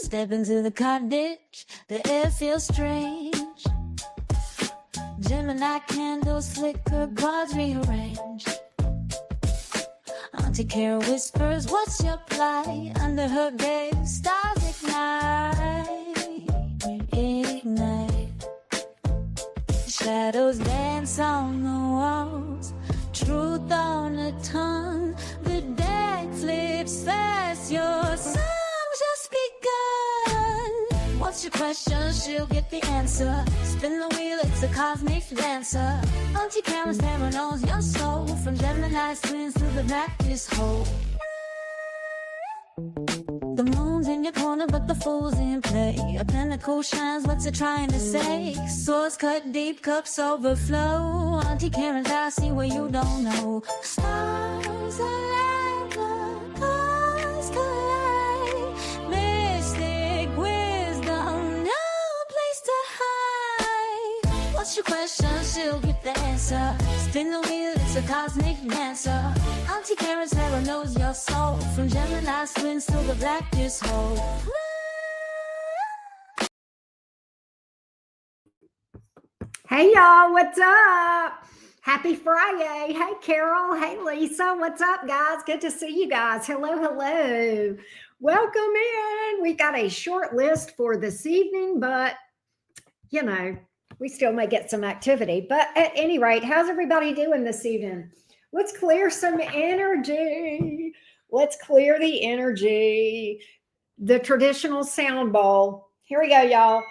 Step into the cottage, the air feels strange. Gemini candles flicker, cards rearrange. Auntie Carol whispers, what's your plight? Under her gaze, stars ignite. Ignite. Shadows dance on the walls, truth on the tongue. The deck flips fast, your song's just begun. What's your question? She'll get the answer. Spin the wheel, it's a cosmic dancer. Auntie Carol's hammer knows your soul. From Gemini twins to the Baptist hole. The moon's in your corner, but the fool's in play. A pinnacle shines, what's it trying to say? Swords cut deep, cups overflow. Auntie Karen's eyes see where you don't know. Stars align, the cars collide. Mystic wisdom, no place to hide. What's your question? She'll get the answer. Spin the wheel, it's a cosmic dancer. Auntie Karen's Sarah knows your soul. From Gemini twins to the Baptist hole. Hey y'all, what's up? Happy Friday. Hey Carol, hey Lisa, what's up guys? Good to see you guys. Hello, hello. Welcome in. We got a short list for this evening, but you know, we still may get some activity. But at any rate, how's everybody doing this evening? Let's clear some energy. Let's clear the energy. The traditional sound bowl. Here we go, y'all.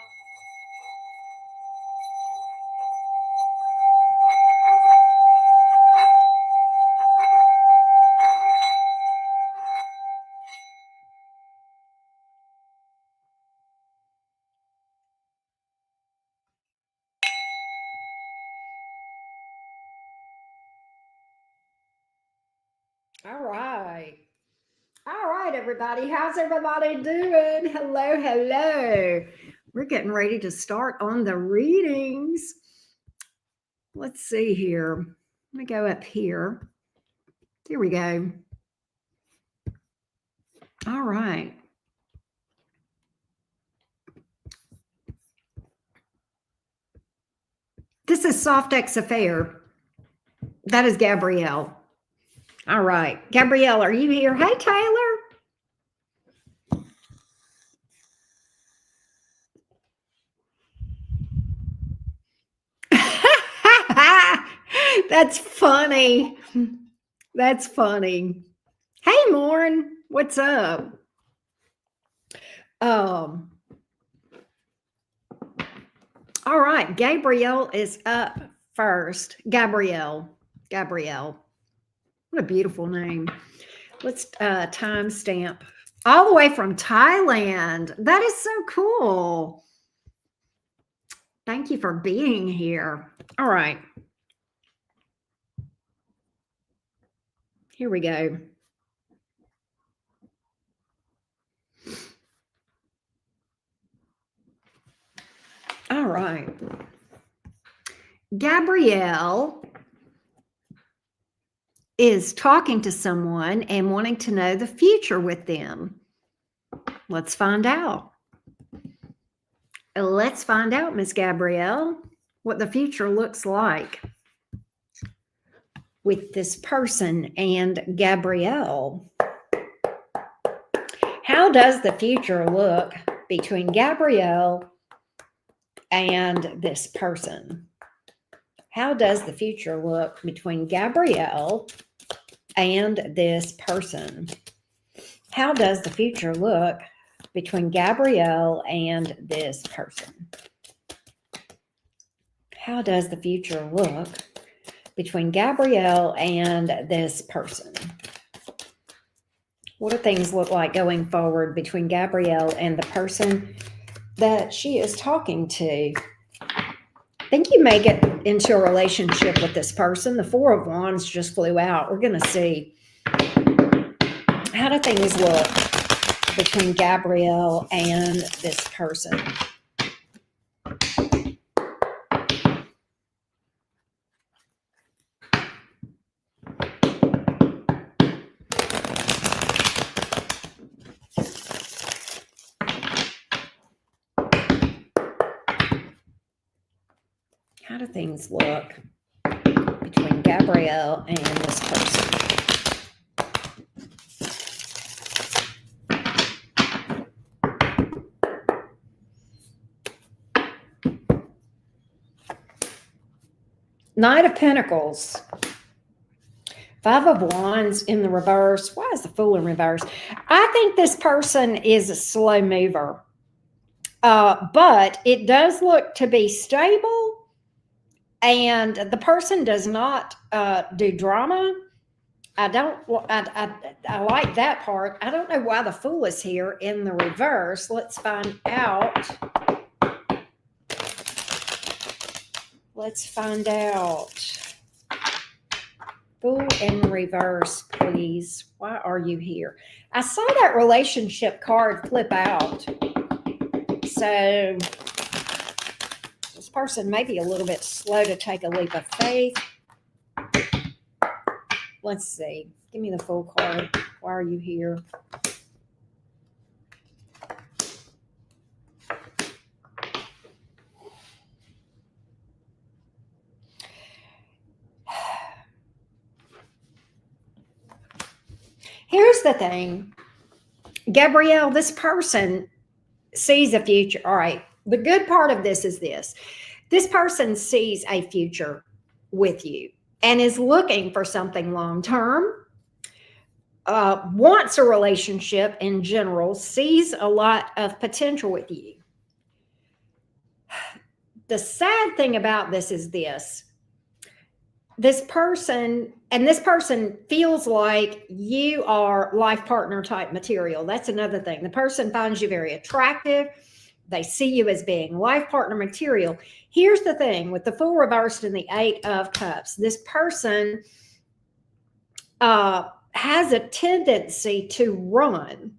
All right, everybody. How's everybody doing? Hello, hello. We're getting ready to start on the readings. Let's see here. Let me go up here. Here we go. All right. This is Soft X Affair. That is Gabrielle. All right. Gabrielle, are you here? Hey, Taylor. That's funny. That's funny. Hey, Morn. What's up? All right. Gabrielle is up first. Gabrielle. What a beautiful name. Let's timestamp. All the way from Thailand. That is so cool. Thank you for being here. All right. Here we go. All right. Gabrielle is talking to someone and wanting to know the future with them. Let's find out. Let's find out, Miss Gabrielle, what the future looks like with this person and Gabrielle. How does the future look between Gabrielle and this person? How does the future look between Gabrielle and this person? How does the future look between Gabrielle and this person? How does the future look between Gabrielle and this person? What do things look like going forward between Gabrielle and the person that she is talking to? I think you may get into a relationship with this person. The Four of Wands just flew out. We're going to see. How do things look between Gabrielle and this person? do things look between Gabrielle and this person? Knight of Pentacles. Five of Wands in the reverse. Why is the Fool in reverse? I think this person is a slow mover. But it does look to be stable. And the person does not do drama. I like that part. I don't know why the Fool is here in the reverse. Let's find out. Let's find out. Fool in reverse, please. Why are you here? I saw that relationship card flip out. So this person may be a little bit slow to take a leap of faith. Let's see. Give me the Fool card. Why are you here? Here's the thing, Gabrielle, this person sees a future. All right. The good part of this is this. This person sees a future with you and is looking for something long-term, wants a relationship in general, sees a lot of potential with you. The sad thing about this is this. This person feels like you are life partner type material. That's another thing. The person finds you very attractive. They see you as being life partner material. Here's the thing with the Fool reversed and the Eight of Cups. This person has a tendency to run.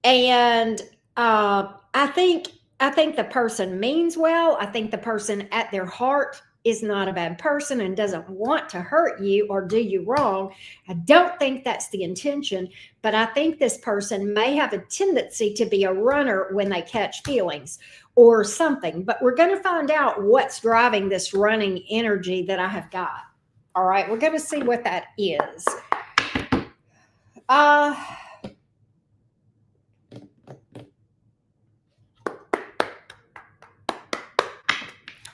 And I think the person means well. I think the person at their heart is not a bad person and doesn't want to hurt you or do you wrong. I don't think that's the intention, but I think this person may have a tendency to be a runner when they catch feelings or something. But we're going to find out what's driving this running energy that I have got. All right, we're going to see what that is.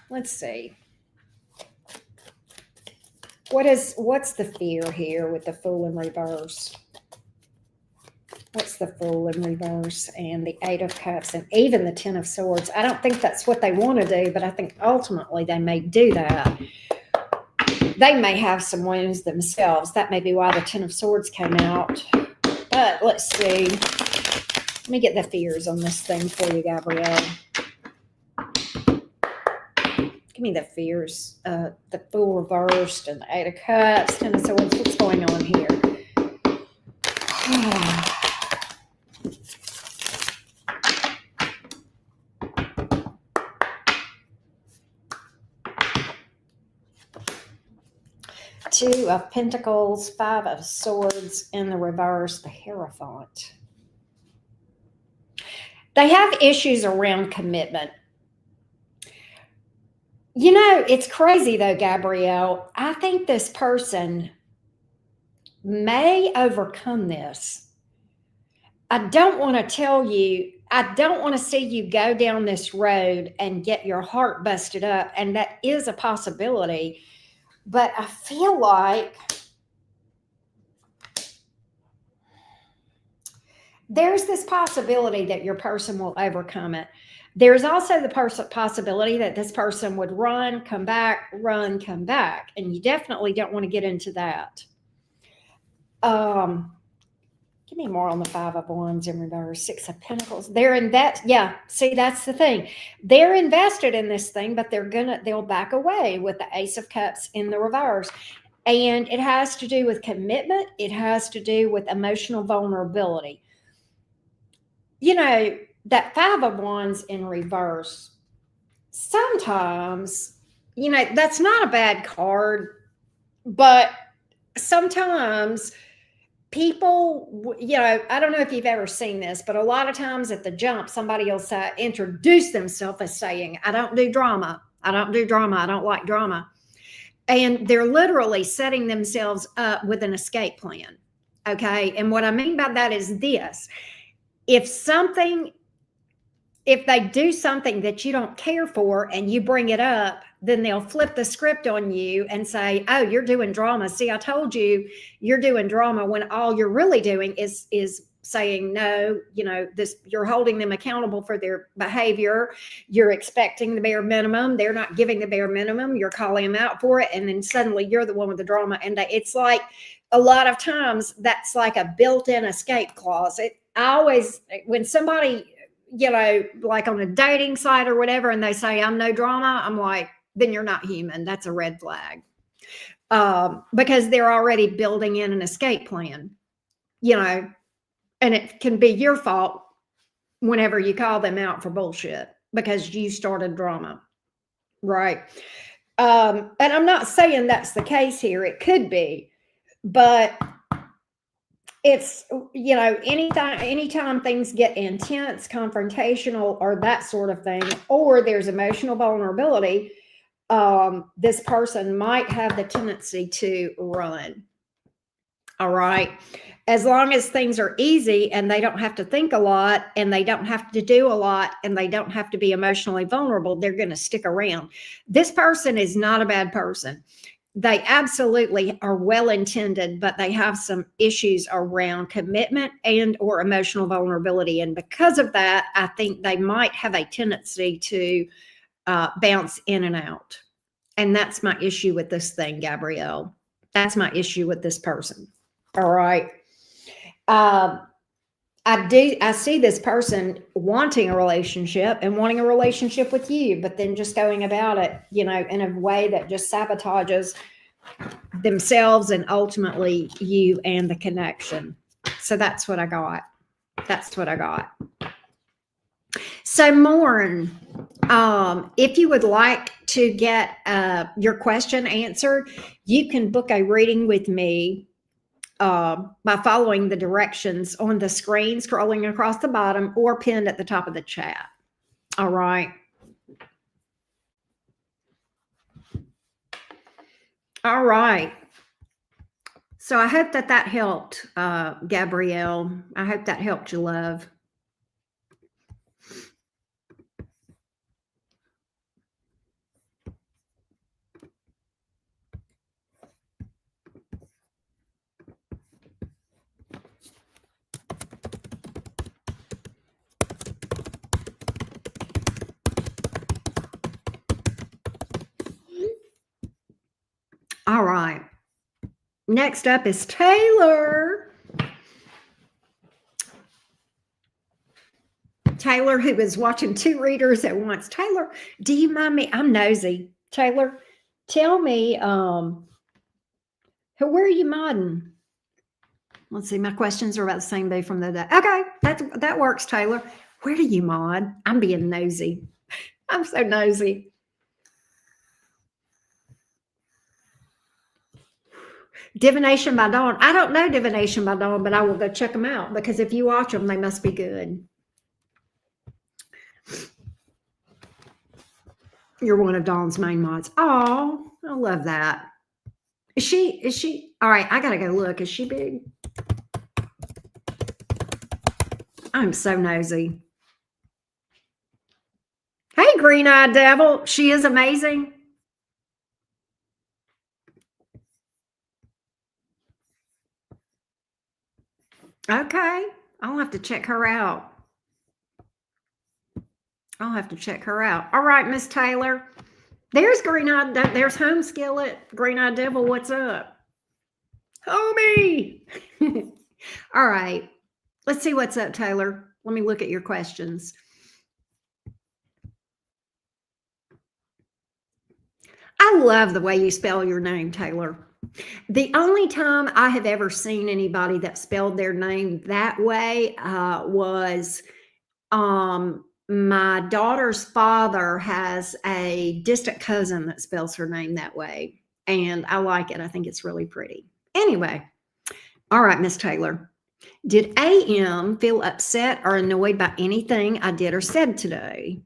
Let's see. What's the fear here with the Fool in reverse? What's the Fool in reverse and the Eight of Cups and even the Ten of Swords? I don't think that's what they want to do, but I think ultimately they may do that. They may have some wounds themselves. That may be why the Ten of Swords came out. But let's see. Let me get the fears on this thing for you, Gabrielle. Give me the fears. The Fool reversed and the Eight of Cups, Ten of Swords. What's going on here? Two of Pentacles, Five of Swords in the reverse, the Hierophant. They have issues around commitment. You know, it's crazy though, Gabrielle. I think this person may overcome this. I don't want to tell you, I don't want to see you go down this road and get your heart busted up. And that is a possibility. But I feel like there's this possibility that your person will overcome it. There's also the possibility that this person would run, come back, run, come back. And you definitely don't want to get into that. Give me more on the Five of Wands in reverse, Six of Pentacles. They're in that. Yeah, see, that's the thing. They're invested in this thing, but they'll back away with the Ace of Cups in the reverse. And it has to do with commitment. It has to do with emotional vulnerability. You know, that Five of Wands in reverse, sometimes, you know, that's not a bad card, but sometimes people, you know, I don't know if you've ever seen this, but a lot of times at the jump, somebody will introduce themselves as saying, I don't do drama. I don't do drama. I don't like drama. And they're literally setting themselves up with an escape plan. Okay. And what I mean by that is this: if they do something that you don't care for and you bring it up, then they'll flip the script on you and say, oh, you're doing drama. See, I told you you're doing drama, when all you're really doing is saying, no, this, you're holding them accountable for their behavior. You're expecting the bare minimum. They're not giving the bare minimum. You're calling them out for it. And then suddenly you're the one with the drama. And it's like, a lot of times that's like a built-in escape clause. When somebody, like on a dating site or whatever, and they say, I'm no drama, I'm like, then you're not human. That's a red flag. Because they're already building in an escape plan, and it can be your fault whenever you call them out for bullshit because you started drama. Right. And I'm not saying that's the case here. It could be, but it's, anytime things get intense, confrontational, or that sort of thing, or there's emotional vulnerability, this person might have the tendency to run. All right. As long as things are easy and they don't have to think a lot and they don't have to do a lot and they don't have to be emotionally vulnerable, they're going to stick around. This person is not a bad person. They absolutely are well-intended, but they have some issues around commitment and or emotional vulnerability. And because of that, I think they might have a tendency to bounce in and out. And that's my issue with this thing, Gabrielle. That's my issue with this person. All right. I see this person wanting a relationship with you, but then just going about it, in a way that just sabotages themselves and ultimately you and the connection. So that's what I got. So Morn, if you would like to get your question answered, you can book a reading with me by following the directions on the screen, scrolling across the bottom, or pinned at the top of the chat. All right. All right. So I hope that helped, Gabrielle. I hope that helped you, love. All right. Next up is Taylor. Taylor, who is watching two readers at once. Taylor, do you mind me? I'm nosy. Taylor, tell me, where are you modding? Let's see. My questions are about the same day from the day. Okay, that works, Taylor. Where do you mod? I'm being nosy. I'm so nosy. Divination by Dawn. I don't know Divination by Dawn, but I will go check them out because if you watch them, they must be good. You're one of Dawn's main mods. Oh, I love that. Is she? All right, I gotta go look. Is she big? I'm so nosy. Hey, Green-Eyed Devil. She is amazing. Okay. I'll have to check her out. All right, Miss Taylor. There's Green-Eyed. There's Home Skillet. Green-Eyed Devil, what's up? Homie. All right. Let's see what's up, Taylor. Let me look at your questions. I love the way you spell your name, Taylor. The only time I have ever seen anybody that spelled their name that way was my daughter's father has a distant cousin that spells her name that way. And I like it. I think it's really pretty. Anyway. All right, Miss Taylor. Did AM feel upset or annoyed by anything I did or said today?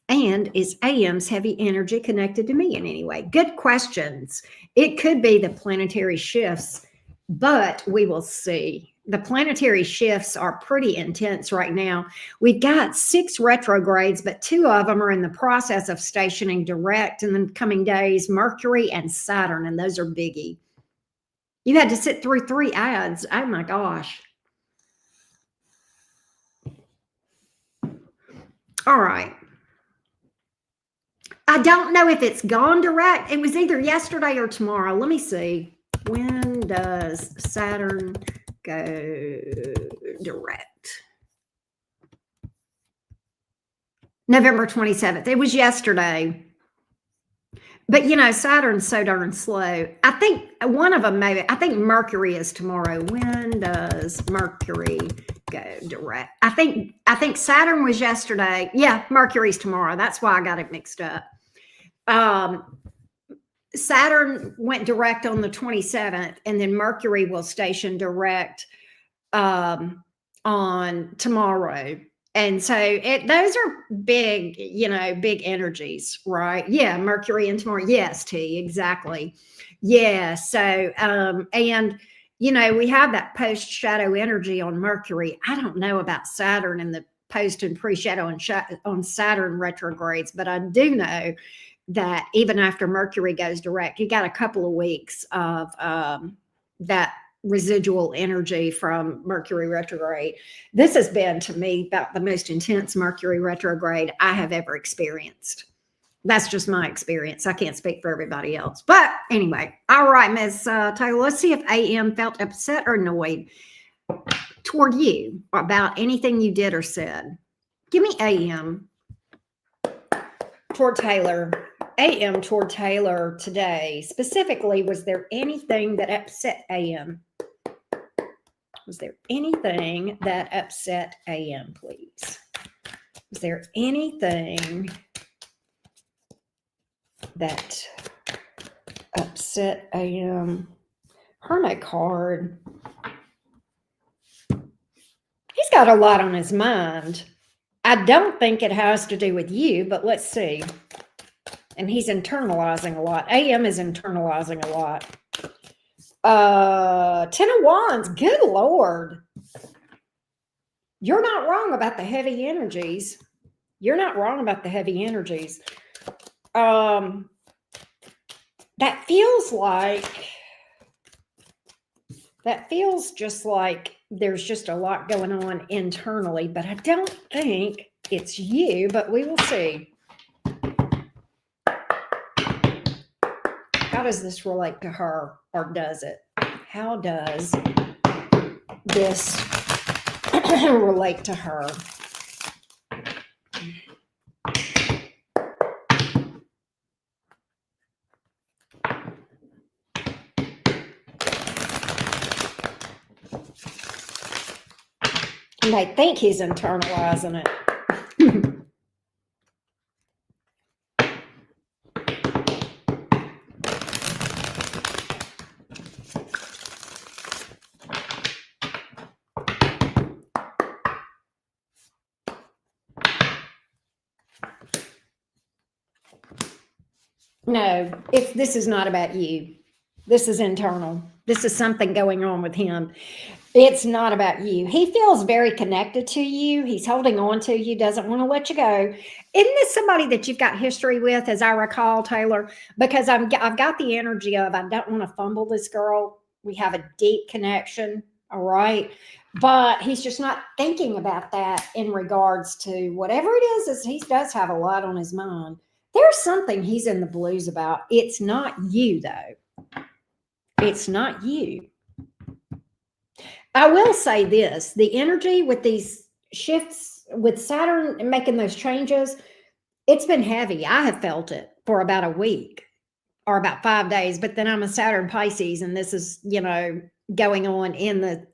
And is AM's heavy energy connected to me in any way? Good questions. It could be the planetary shifts, but we will see. The planetary shifts are pretty intense right now. We've got 6 retrogrades, but 2 of them are in the process of stationing direct in the coming days, Mercury and Saturn, and those are biggie. You had to sit through 3 ads. Oh my gosh. All right. I don't know if it's gone direct. It was either yesterday or tomorrow. Let me see. When does Saturn go direct? November 27th. It was yesterday. But you know, Saturn's so darn slow. I think one of them maybe, I think Mercury is tomorrow. When does Mercury go direct? I think Saturn was yesterday. Yeah, Mercury's tomorrow. That's why I got it mixed up. Saturn went direct on the 27th, and then Mercury will station direct on tomorrow. And so those are big, big energies, right? Yeah, Mercury and tomorrow. Yes, T, exactly. Yeah. So, and we have that post shadow energy on Mercury. I don't know about Saturn and the post and pre shadow on Saturn retrogrades, but I do know that even after Mercury goes direct, you got a couple of weeks of that residual energy from Mercury retrograde. This has been, to me, about the most intense Mercury retrograde I have ever experienced. That's just my experience. I can't speak for everybody else. But anyway, all right, Ms. Taylor, let's see if AM felt upset or annoyed toward you about anything you did or said. Give me AM toward Taylor. AM toward Taylor today. Specifically, was there anything that upset AM? Was there anything that upset AM, please? Was there anything that upset AM? Hermit card. He's got a lot on his mind. I don't think it has to do with you, but let's see. And he's internalizing a lot. AM is internalizing a lot. 10 of Wands. Good Lord. You're not wrong about the heavy energies. You're not wrong about the heavy energies. That feels just like there's just a lot going on internally, but I don't think it's you, but we will see. How does this relate to her, or does it? How does this relate to her? And I think he's internalizing it. No, this is not about you. This is internal. This is something going on with him. It's not about you. He feels very connected to you. He's holding on to you, doesn't want to let you go. Isn't this somebody that you've got history with, as I recall, Taylor? Because I've got the energy of, I don't want to fumble this girl. We have a deep connection, all right? But he's just not thinking about that in regards to whatever it is he does have a lot on his mind. There's something he's in the blues about. It's not you, though. It's not you. I will say this, the energy with these shifts, with Saturn making those changes, it's been heavy. I have felt it for about a week or about 5 days, but then I'm a Saturn Pisces, and this is, going on in the,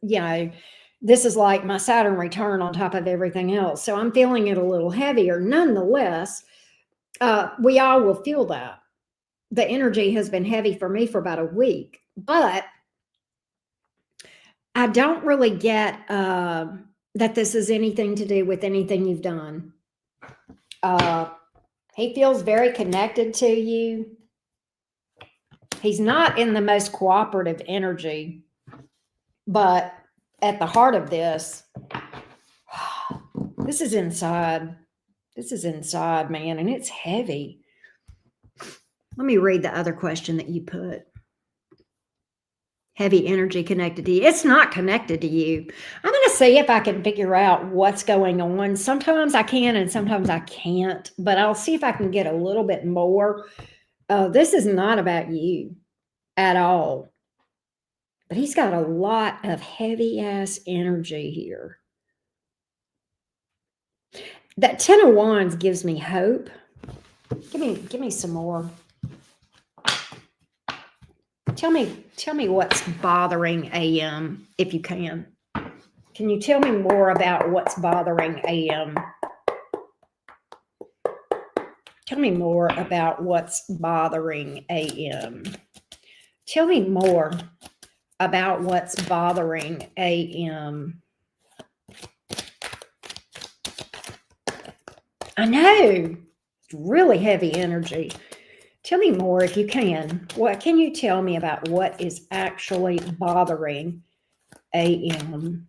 this is like my Saturn return on top of everything else. So I'm feeling it a little heavier. Nonetheless, we all will feel that. The energy has been heavy for me for about a week, but I don't really get that this is anything to do with anything you've done. He feels very connected to you. He's not in the most cooperative energy, but at the heart of this, this is inside. This is inside, man, and it's heavy. Let me read the other question that you put. Heavy energy connected to you. It's not connected to you. I'm going to see if I can figure out what's going on. Sometimes I can and sometimes I can't, but I'll see if I can get a little bit more. This is not about you at all. But he's got a lot of heavy ass energy here. That 10 of Wands gives me hope. Give me some more. Tell me what's bothering AM if you can. Can you tell me more about what's bothering AM? Tell me more about what's bothering AM. Tell me more about what's bothering AM. I know, it's really heavy energy. Tell me more if you can. What can you tell me about what is actually bothering AM?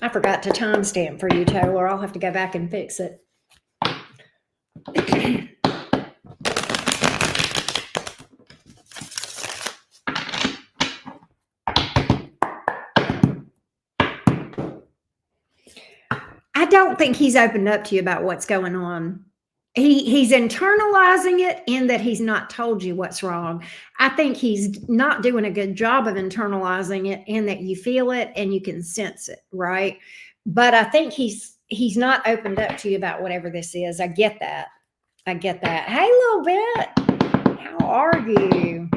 I forgot to timestamp for you, Taylor. I'll have to go back and fix it. I don't think he's opened up to you about what's going on. He's internalizing it in that he's not told you what's wrong. I think he's not doing a good job of internalizing it in that you feel it and you can sense it, right? But I think he's not opened up to you about whatever this is. I get that. I get that. Hey, little bit. How are you?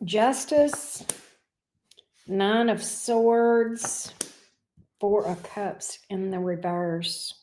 Justice, 9 of Swords, 4 of Cups in the reverse.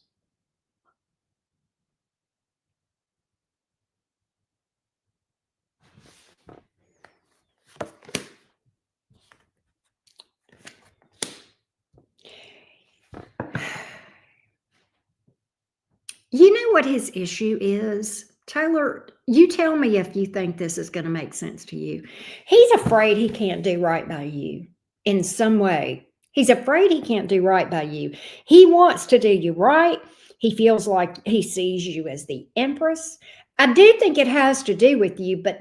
You know what his issue is? Taylor, you tell me if you think this is going to make sense to you. He's afraid he can't do right by you in some way. He's afraid he can't do right by you. He wants to do you right. He feels like he sees you as the Empress. I do think it has to do with you, but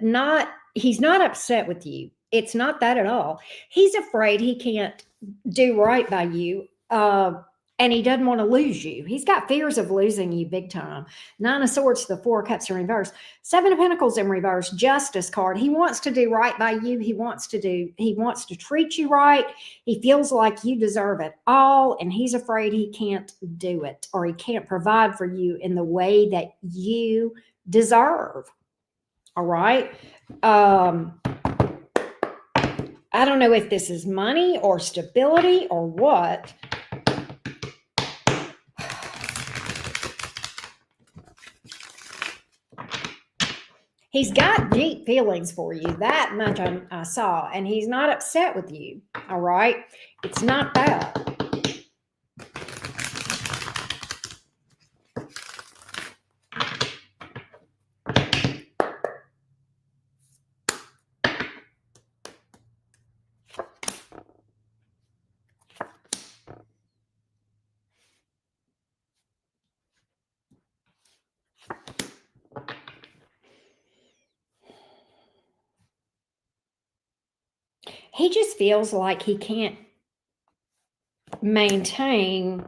he's not upset with you. It's not that at all. He's afraid he can't do right by you. And he doesn't want to lose you. He's got fears of losing you big time. 9 of Swords, the 4 of Cups in reverse. 7 of Pentacles in reverse, Justice card. He wants to do right by you. He wants to treat you right. He feels like you deserve it all, and he's afraid he can't do it, or he can't provide for you in the way that you deserve. All right. I don't know if this is money or stability or what. He's got deep feelings for you. That much I saw. And he's not upset with you. All right? It's not that. He just feels like he can't maintain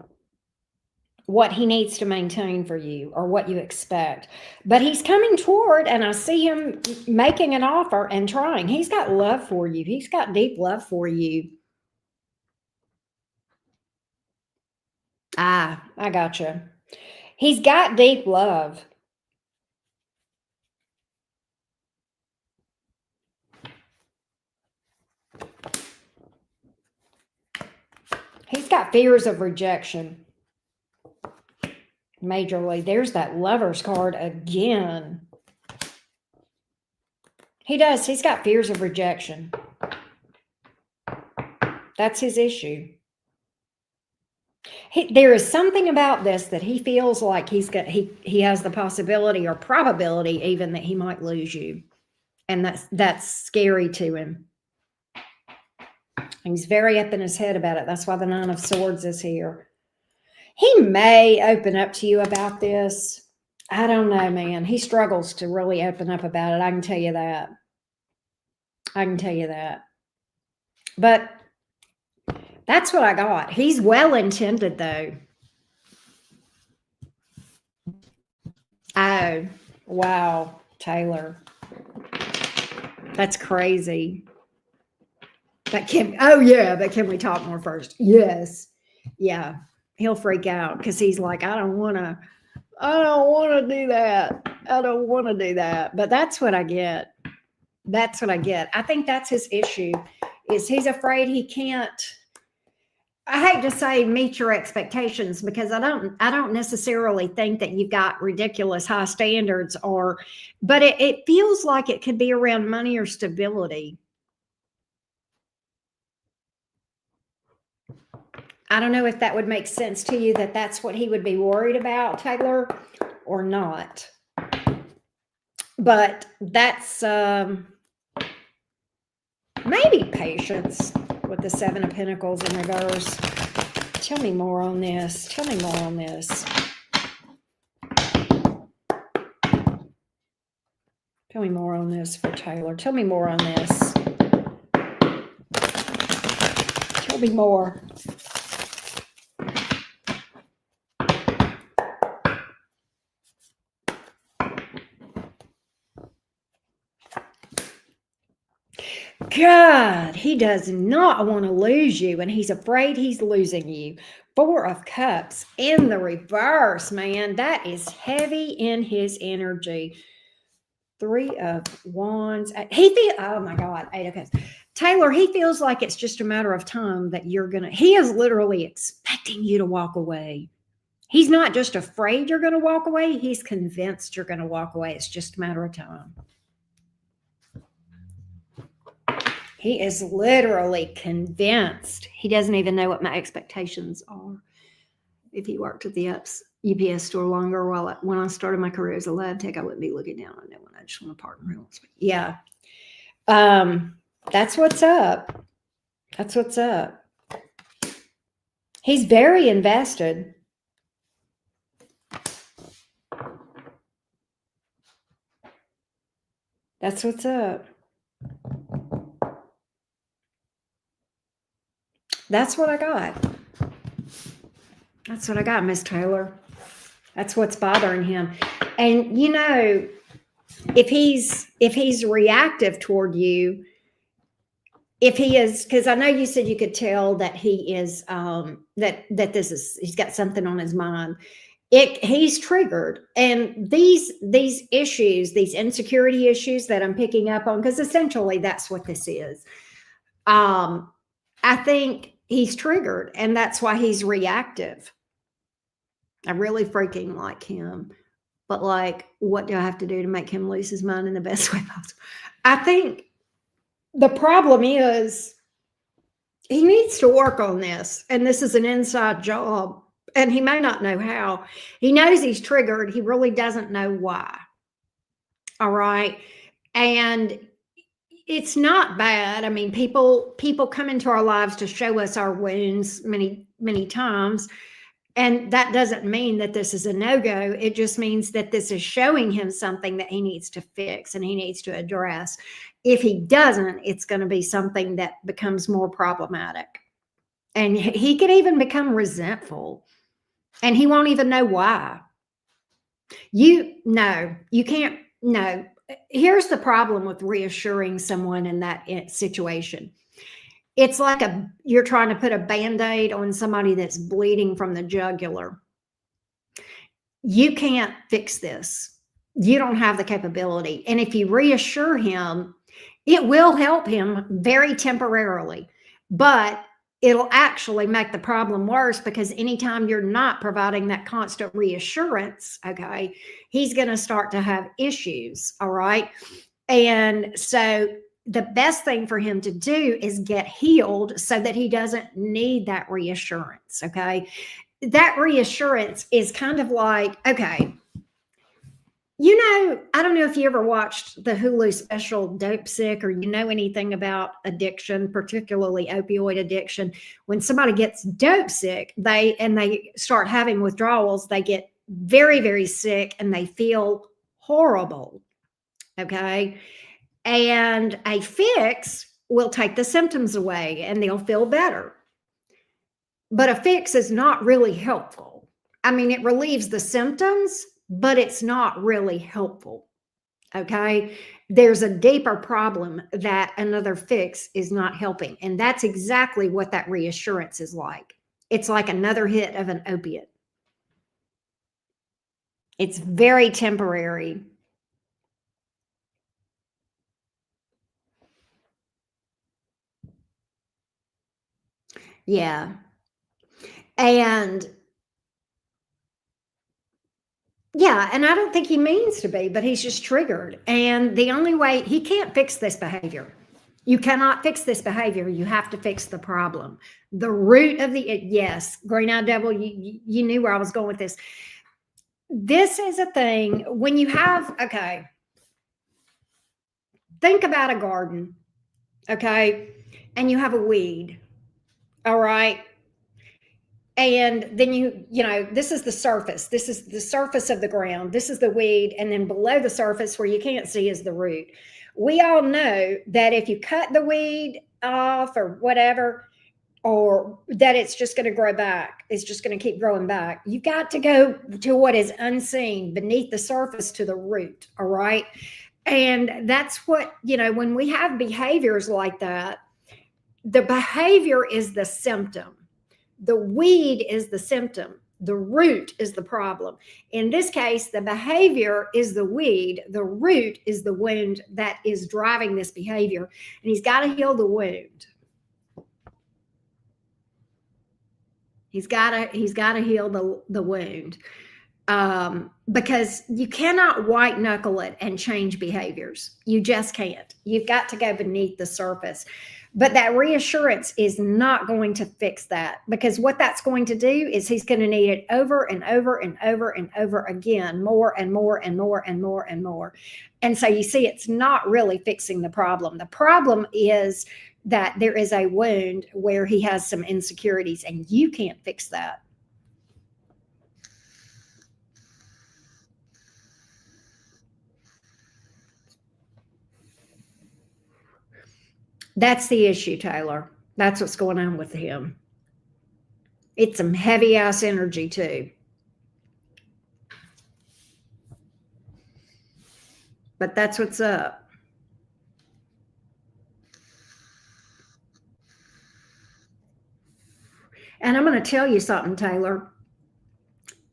what he needs to maintain for you or what you expect. But he's coming toward, and I see him making an offer and trying. He's got love for you. He's got deep love for you. I gotcha. He's got deep love. He's got fears of rejection. Majorly. There's that Lover's card again. He does. He's got fears of rejection. That's his issue. There is something about this that he feels like he has the possibility or probability even that he might lose you. And that's scary to him. And he's very up in his head about it. That's why the Nine of Swords is here. He may open up to you about this. I don't know, man. He struggles to really open up about it. I can tell you that. But that's what I got. He's well-intended, though. Oh, wow, Taylor. That's crazy. But can we talk more first? Yes. Yeah. He'll freak out because he's like, I don't want to do that. I don't want to do that. But that's what I get. I think that's his issue, is he's afraid he can't, I hate to say meet your expectations, because I don't necessarily think that you've got ridiculous high standards, but it feels like it could be around money or stability. I don't know if that would make sense to you, that that's what he would be worried about, Taylor, or not. But that's maybe patience with the Seven of Pentacles in reverse. Tell me more on this. Tell me more on this. Tell me more on this for Taylor. Tell me more on this. Tell me more. God, he does not want to lose you, and he's afraid he's losing you. Four of Cups in the reverse, man. That is heavy in his energy. Three of Wands. Oh my God, Eight of Cups. Taylor, he feels like it's just a matter of time that he is literally expecting you to walk away. He's not just afraid you're going to walk away. He's convinced you're going to walk away. It's just a matter of time. He is literally convinced. He doesn't even know what my expectations are. If he worked at the UPS store longer, when I started my career as a lab tech, I wouldn't be looking down on no one. I just want to partner rentals. Yeah. That's what's up. That's what's up. He's very invested. That's what's up. That's what I got. That's what I got, Miss Taylor. That's what's bothering him. And you know, if he's reactive toward you, if he is, because I know you said you could tell that he is he's got something on his mind. He's triggered, and these issues, these insecurity issues that I'm picking up on, because essentially that's what this is. I think he's triggered, and that's why he's reactive. I really freaking like him, but like, what do I have to do to make him lose his mind in the best way possible? I think the problem is he needs to work on this, and this is an inside job, and he may not know how. He knows he's triggered. He really doesn't know why. All right. And it's not bad. I mean, people come into our lives to show us our wounds many, many times. And that doesn't mean that this is a no-go. It just means that this is showing him something that he needs to fix and he needs to address. If he doesn't, it's going to be something that becomes more problematic. And he could even become resentful. And he won't even know why. You can't. No. Here's the problem with reassuring someone in that situation. It's like you're trying to put a Band-Aid on somebody that's bleeding from the jugular. You can't fix this. You don't have the capability. And if you reassure him, it will help him very temporarily. But it'll actually make the problem worse, because anytime you're not providing that constant reassurance, okay, he's going to start to have issues. All right. And so the best thing for him to do is get healed so that he doesn't need that reassurance. Okay. That reassurance is kind of like, okay, I don't know if you ever watched the Hulu special Dope Sick, or anything about addiction, particularly opioid addiction. When somebody gets dope sick, they start having withdrawals, they get very, very sick and they feel horrible. Okay. And a fix will take the symptoms away and they'll feel better. But a fix is not really helpful. I mean, it relieves the symptoms, but it's not really helpful. Okay. There's a deeper problem that another fix is not helping. And that's exactly what that reassurance is like. It's like another hit of an opiate. It's very temporary. Yeah. And yeah, and I don't think he means to be, but he's just triggered. And the only way he can't fix this behavior. You cannot fix this behavior. You have to fix the problem. The root of yes, green eyed devil, you knew where I was going with this. This is a thing when you have, okay, think about a garden, okay, and you have a weed, all right. And then this is the surface. This is the surface of the ground. This is the weed. And then below the surface where you can't see is the root. We all know that if you cut the weed off or whatever, or that it's just going to grow back, it's just going to keep growing back. You got to go to what is unseen beneath the surface, to the root. All right. And that's what, when we have behaviors like that, the behavior is the symptom. The weed is the symptom. The root is the problem. In this case, the behavior is the weed. The root is the wound that is driving this behavior. And he's got to heal the wound. He's got to heal the wound. Because you cannot white knuckle it and change behaviors. You just can't. You've got to go beneath the surface. But that reassurance is not going to fix that, because what that's going to do is he's going to need it over and over and over and over again, more and more and more and more and more. And so you see, it's not really fixing the problem. The problem is that there is a wound where he has some insecurities, and you can't fix that. That's the issue, Taylor. That's what's going on with him. It's some heavy ass energy too. But that's what's up. And I'm going to tell you something, Taylor.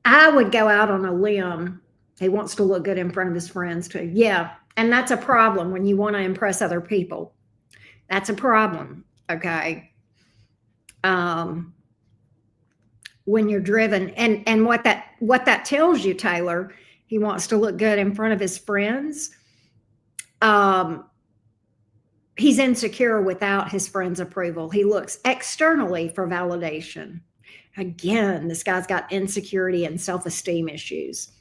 I would go out on a limb. He wants to look good in front of his friends too. Yeah. And that's a problem when you want to impress other people. That's a problem. Okay. When you're driven, and what that tells you, Taylor, he wants to look good in front of his friends. He's insecure without his friends' approval. He looks externally for validation. Again, this guy's got insecurity and self-esteem issues.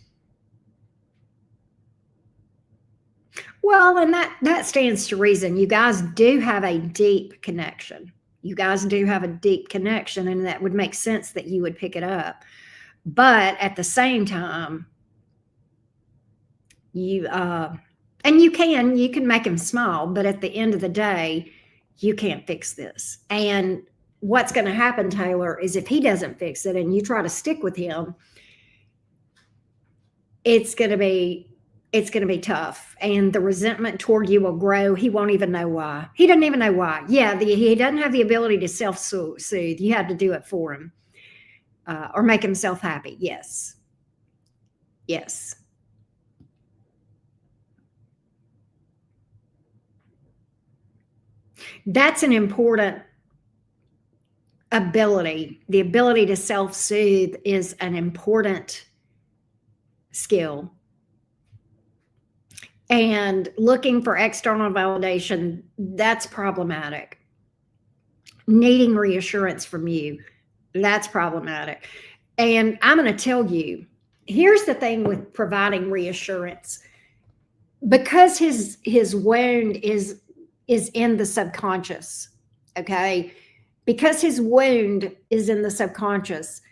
Well, and that stands to reason. You guys do have a deep connection. You guys do have a deep connection, and that would make sense that you would pick it up. But at the same time, you can make him smile, but at the end of the day, you can't fix this. And what's going to happen, Taylor, is if he doesn't fix it and you try to stick with him, it's going to be tough, and the resentment toward you will grow. He won't even know why. He doesn't even know why. Yeah, he doesn't have the ability to self-soothe. You have to do it for him, or make himself happy. Yes. Yes. That's an important the ability to self-soothe is an important skill. And looking for external validation, that's problematic. Needing reassurance from you, that's problematic. And I'm going to tell you, here's the thing with providing reassurance. Because his wound is in the subconscious, okay? Because his wound is in the subconscious,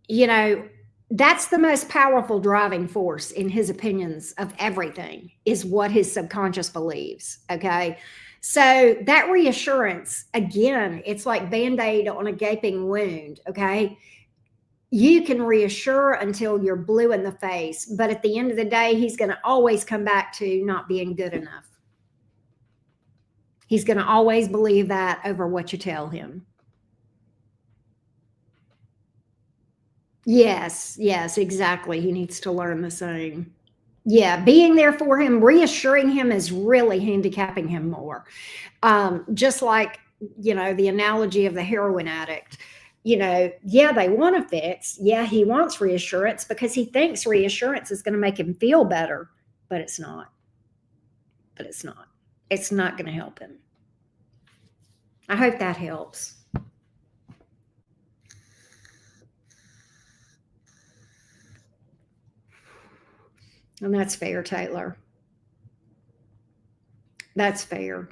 you know, that's the most powerful driving force in his opinions of everything, is what his subconscious believes, okay? So that reassurance, again, it's like Band-Aid on a gaping wound, okay? You can reassure until you're blue in the face, but at the end of the day, he's going to always come back to not being good enough. He's going to always believe that over what you tell him. Yes, exactly. He needs to learn the same. Yeah, being there for him, reassuring him is really handicapping him more. Just like, the analogy of the heroin addict. Yeah, they want to fix. Yeah, he wants reassurance because he thinks reassurance is going to make him feel better, but it's not. It's not going to help him. I hope that helps. And that's fair, Taylor. That's fair.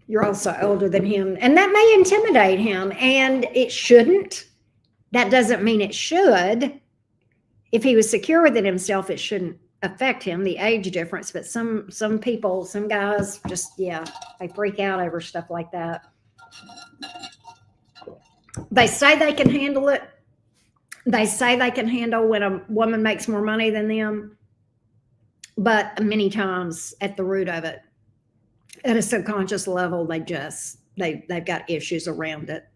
You're also older than him, and that may intimidate him, and it shouldn't. That doesn't mean it should. If he was secure within himself, it shouldn't affect him, the age difference. But some people, some guys just, they freak out over stuff like that. They say they can handle it. They say they can handle when a woman makes more money than them, but many times at the root of it, at a subconscious level, they've got issues around it.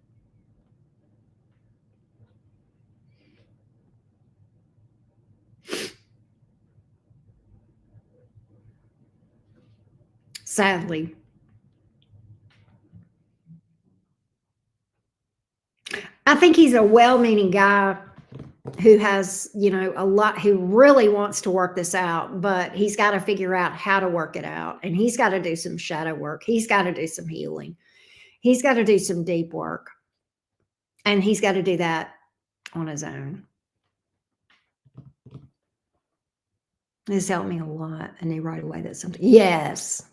Sadly. I think he's a well-meaning guy who has, a lot, who really wants to work this out, but he's got to figure out how to work it out. And he's got to do some shadow work. He's got to do some healing. He's got to do some deep work. And he's got to do that on his own. This helped me a lot. I knew right away that something. Yes.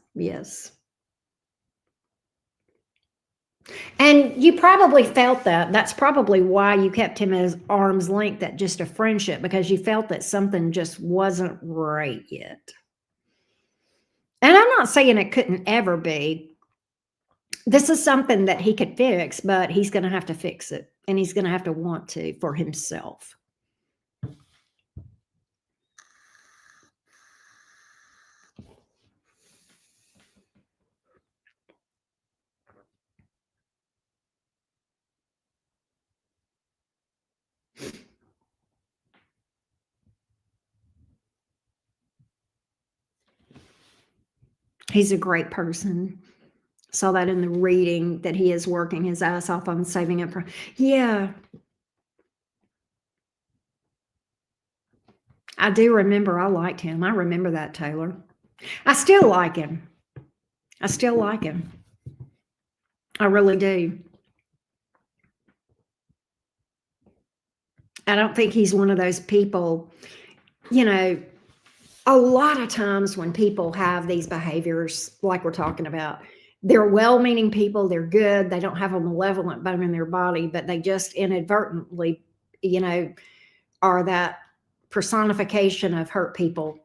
And you probably felt that. That's probably why you kept him at arm's length, at just a friendship, because you felt that something just wasn't right yet. And I'm not saying it couldn't ever be. This is something that he could fix, but he's going to have to fix it. And he's going to have to want to for himself. He's a great person. Saw that in the reading, that he is working his ass off on saving up for. Yeah. I do remember I liked him. I remember that, Taylor. I still like him. I really do. I don't think he's one of those people, a lot of times when people have these behaviors like we're talking about, they're well-meaning people, they're good, they don't have a malevolent bone in their body, but they just inadvertently, are that personification of hurt people,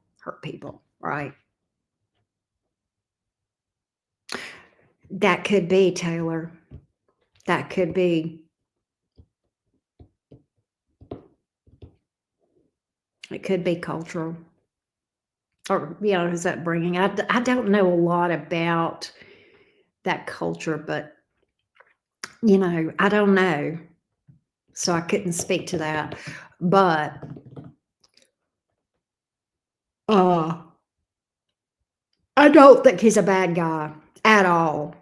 right? That could be, Taylor. That could be. It could be cultural. Or, his upbringing. I don't know a lot about that culture, but, I don't know. So I couldn't speak to that. But I don't think he's a bad guy at all.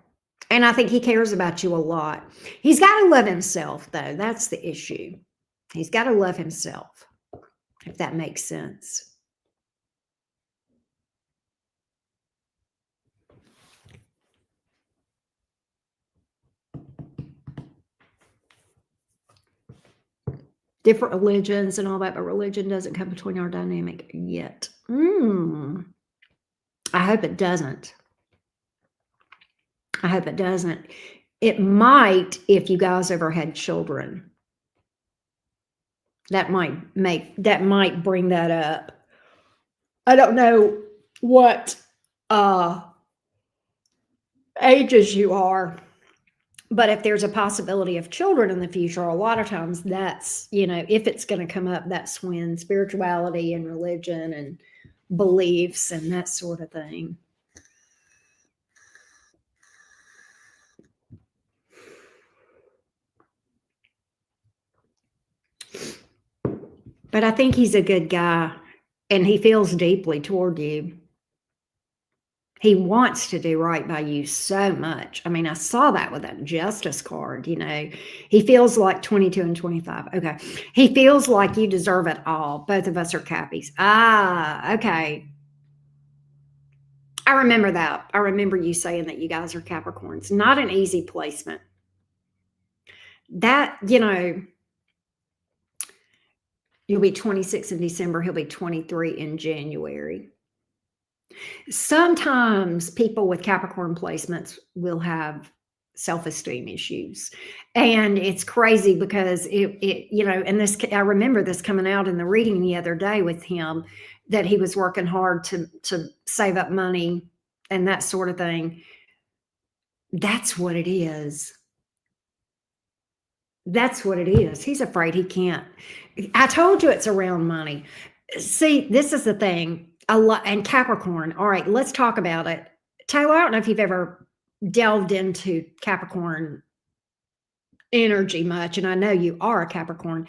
And I think he cares about you a lot. He's got to love himself, though. That's the issue. He's got to love himself, if that makes sense. Different religions and all that, but religion doesn't come between our dynamic yet. I hope it doesn't. I hope it doesn't. It might if you guys ever had children. That might bring that up. I don't know what ages you are, but if there's a possibility of children in the future, a lot of times that's, if it's going to come up, that's when spirituality and religion and beliefs and that sort of thing. But I think he's a good guy and he feels deeply toward you. He wants to do right by you so much. I mean, I saw that with that justice card, He feels like 22 and 25. Okay. He feels like you deserve it all. Both of us are Cappies. Okay. I remember that. I remember you saying that you guys are Capricorns. Not an easy placement. That, you'll be 26 in December. He'll be 23 in January. Sometimes people with Capricorn placements will have self-esteem issues, and it's crazy because and this, I remember this coming out in the reading the other day with him, that he was working hard to save up money and that sort of thing. That's what it is. That's what it is. He's afraid he can't. I told you it's around money. See, this is the thing. A lot, and Capricorn. All right, let's talk about it. Taylor, I don't know if you've ever delved into Capricorn energy much, and I know you are a Capricorn,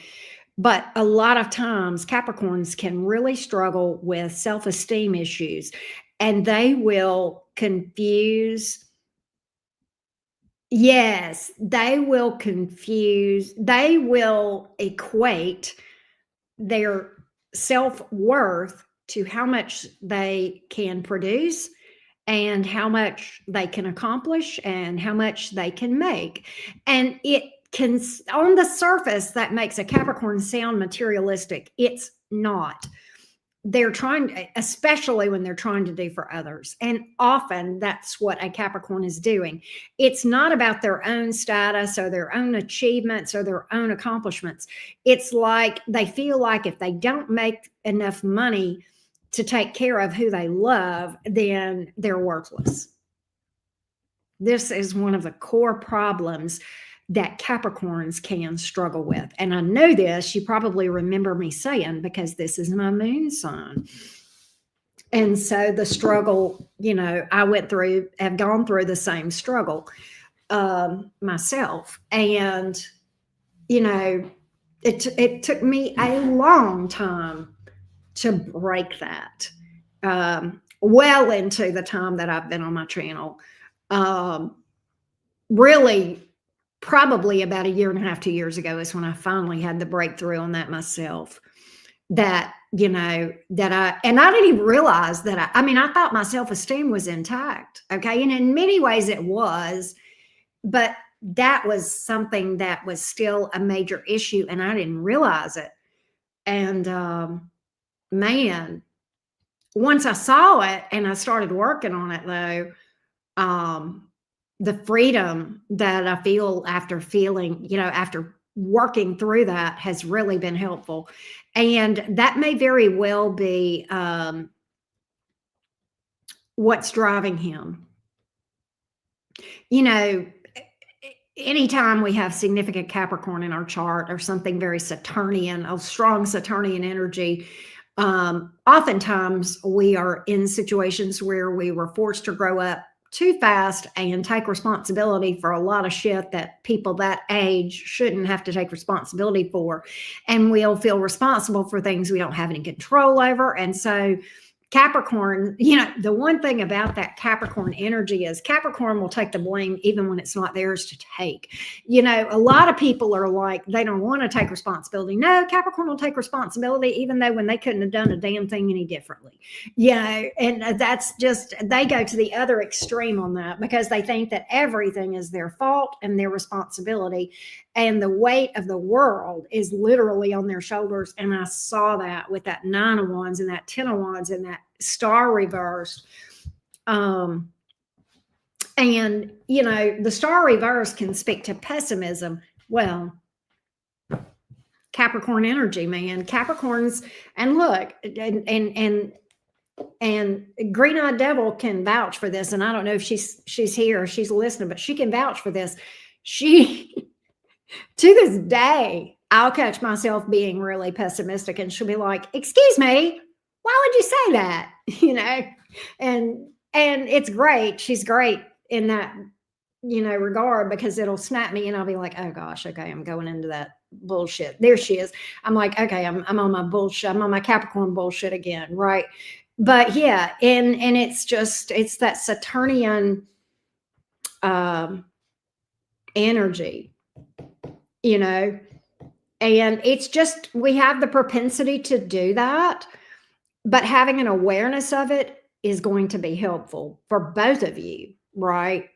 but a lot of times Capricorns can really struggle with self-esteem issues, and they will confuse. Yes, they will equate their self-worth to how much they can produce and how much they can accomplish and how much they can make. And it can, on the surface, that makes a Capricorn sound materialistic. It's not. They're trying, especially when they're trying to do for others. And often that's what a Capricorn is doing. It's not about their own status or their own achievements or their own accomplishments. It's like they feel like if they don't make enough money to take care of who they love, then they're worthless. This is one of the core problems that Capricorns can struggle with. And I know this, you probably remember me saying, because this is my moon sign. And so the struggle, I went through, have gone through the same struggle myself. And, it took me a long time to break that. Well into the time that I've been on my channel. Really, probably about a year and a half, 2 years ago is when I finally had the breakthrough on that myself. That, I didn't even realize that I thought my self-esteem was intact. Okay. And in many ways it was, but that was something that was still a major issue and I didn't realize it. And, man, once I saw it and I started working on it though, the freedom that I feel after after working through that has really been helpful. And that may very well be what's driving him. Anytime we have significant Capricorn in our chart or something very Saturnian, a strong Saturnian energy, oftentimes we are in situations where we were forced to grow up too fast and take responsibility for a lot of shit that people that age shouldn't have to take responsibility for. And we'll feel responsible for things we don't have any control over. And so Capricorn, the one thing about that Capricorn energy is Capricorn will take the blame even when it's not theirs to take. A lot of people are like, they don't want to take responsibility. No, Capricorn will take responsibility even though when they couldn't have done a damn thing any differently. And that's just, they go to the other extreme on that because they think that everything is their fault and their responsibility. And the weight of the world is literally on their shoulders. And I saw that with that 9 of Wands and that 10 of Wands and that star reversed. And, the star reverse can speak to pessimism. Well, Capricorn energy, man. Capricorns, and look, and Green-Eyed Devil can vouch for this. And I don't know if she's here or she's listening, but she can vouch for this. To this day, I'll catch myself being really pessimistic and she'll be like, excuse me, why would you say that? And it's great. She's great in that, regard because it'll snap me and I'll be like, oh gosh, okay, I'm going into that bullshit. There she is. I'm like, okay, I'm on my bullshit. I'm on my Capricorn bullshit again. Right. But yeah. And it's that Saturnian energy. And it's just, we have the propensity to do that, but having an awareness of it is going to be helpful for both of you, right?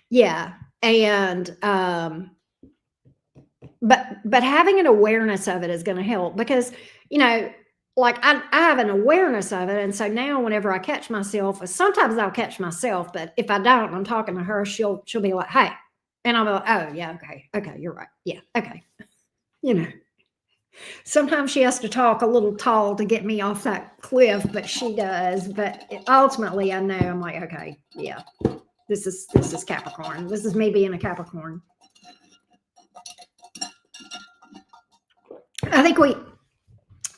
Yeah. And, but having an awareness of it is going to help because, like I have an awareness of it. And so now whenever I catch myself, sometimes I'll catch myself, but if I don't, I'm talking to her, she'll be like, hey, and I'm like, oh yeah, okay, you're right. Yeah, okay. Sometimes she has to talk a little tall to get me off that cliff, but she does. But ultimately I know I'm like, okay, yeah, this is Capricorn. This is me being a Capricorn. I think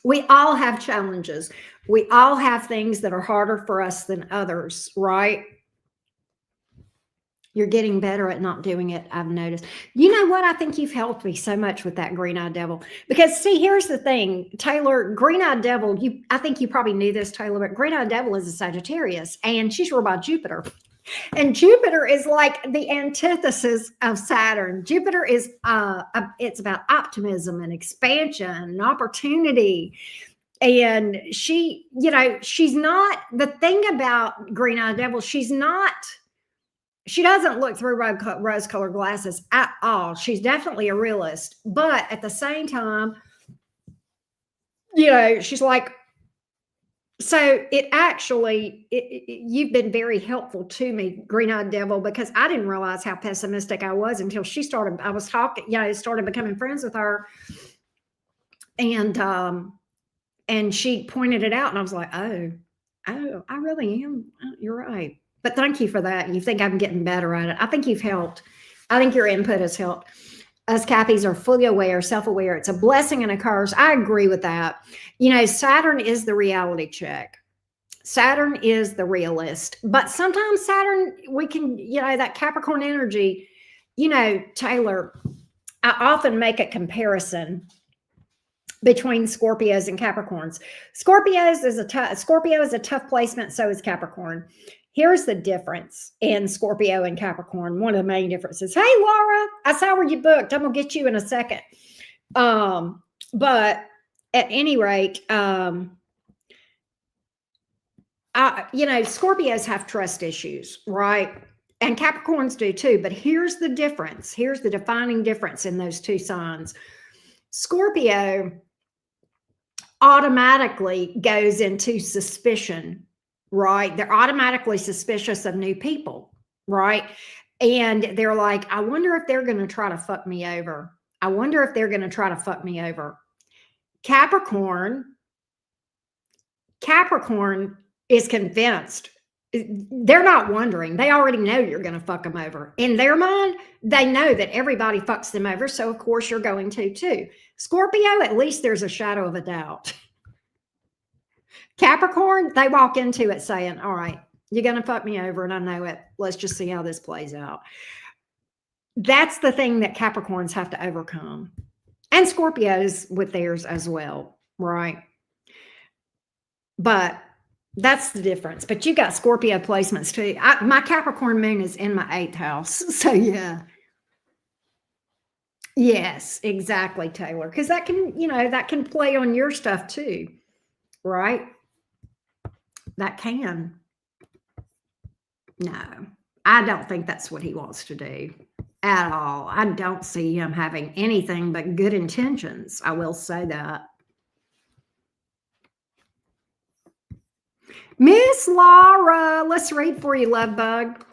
we all have challenges. We all have things that are harder for us than others, right? You're getting better at not doing it, I've noticed. You know what? I think you've helped me so much with that Green-Eyed Devil. Because, see, here's the thing, Taylor, Green-Eyed Devil, I think you probably knew this, Taylor, but Green-Eyed Devil is a Sagittarius, and she's ruled by Jupiter. And Jupiter is like the antithesis of Saturn. Jupiter is, it's about optimism and expansion and opportunity. And she, she's not, the thing about Green-Eyed Devil, she doesn't look through rose-colored glasses at all. She's definitely a realist. But at the same time, she's like, so you've been very helpful to me, Green-Eyed Devil, because I didn't realize how pessimistic I was until she started, I was talking, started becoming friends with her. And she pointed it out and I was like, oh, I really am. You're right. But thank you for that. You think I'm getting better at it. I think you've helped. I think your input has helped. Us Cappies are fully aware, self-aware. It's a blessing and a curse. I agree with that. Saturn is the reality check. Saturn is the realist. But sometimes Saturn, we can, that Capricorn energy, Taylor, I often make a comparison between Scorpios and Capricorns. Scorpio is a tough placement. So is Capricorn. Here's the difference in Scorpio and Capricorn. One of the main differences. Hey, Laura, I saw where you booked. I'm going to get you in a second. But at any rate, Scorpios have trust issues, right? And Capricorns do too. But here's the difference. Here's the defining difference in those two signs. Scorpio automatically goes into suspicion, right? They're automatically suspicious of new people, right? And they're like, I wonder if they're going to try to fuck me over. I wonder if they're going to try to fuck me over. Capricorn is convinced. They're not wondering. They already know you're going to fuck them over. In their mind, they know that everybody fucks them over. So, of course, you're going to too. Scorpio, at least there's a shadow of a doubt. Capricorn, they walk into it saying, all right, You're going to fuck me over, and I know it. Let's just see how this plays out. That's the thing that Capricorns have to overcome. And Scorpios with theirs as well, right? But that's the difference. But you got Scorpio placements too. My Capricorn moon is in my 8th house. So yeah. Yes, exactly, Taylor. Because that can, that can play on your stuff too, right? That can. No, I don't think that's what he wants to do at all. I don't see him having anything but good intentions. I will say that. Miss Laura, let's read for you, love bug.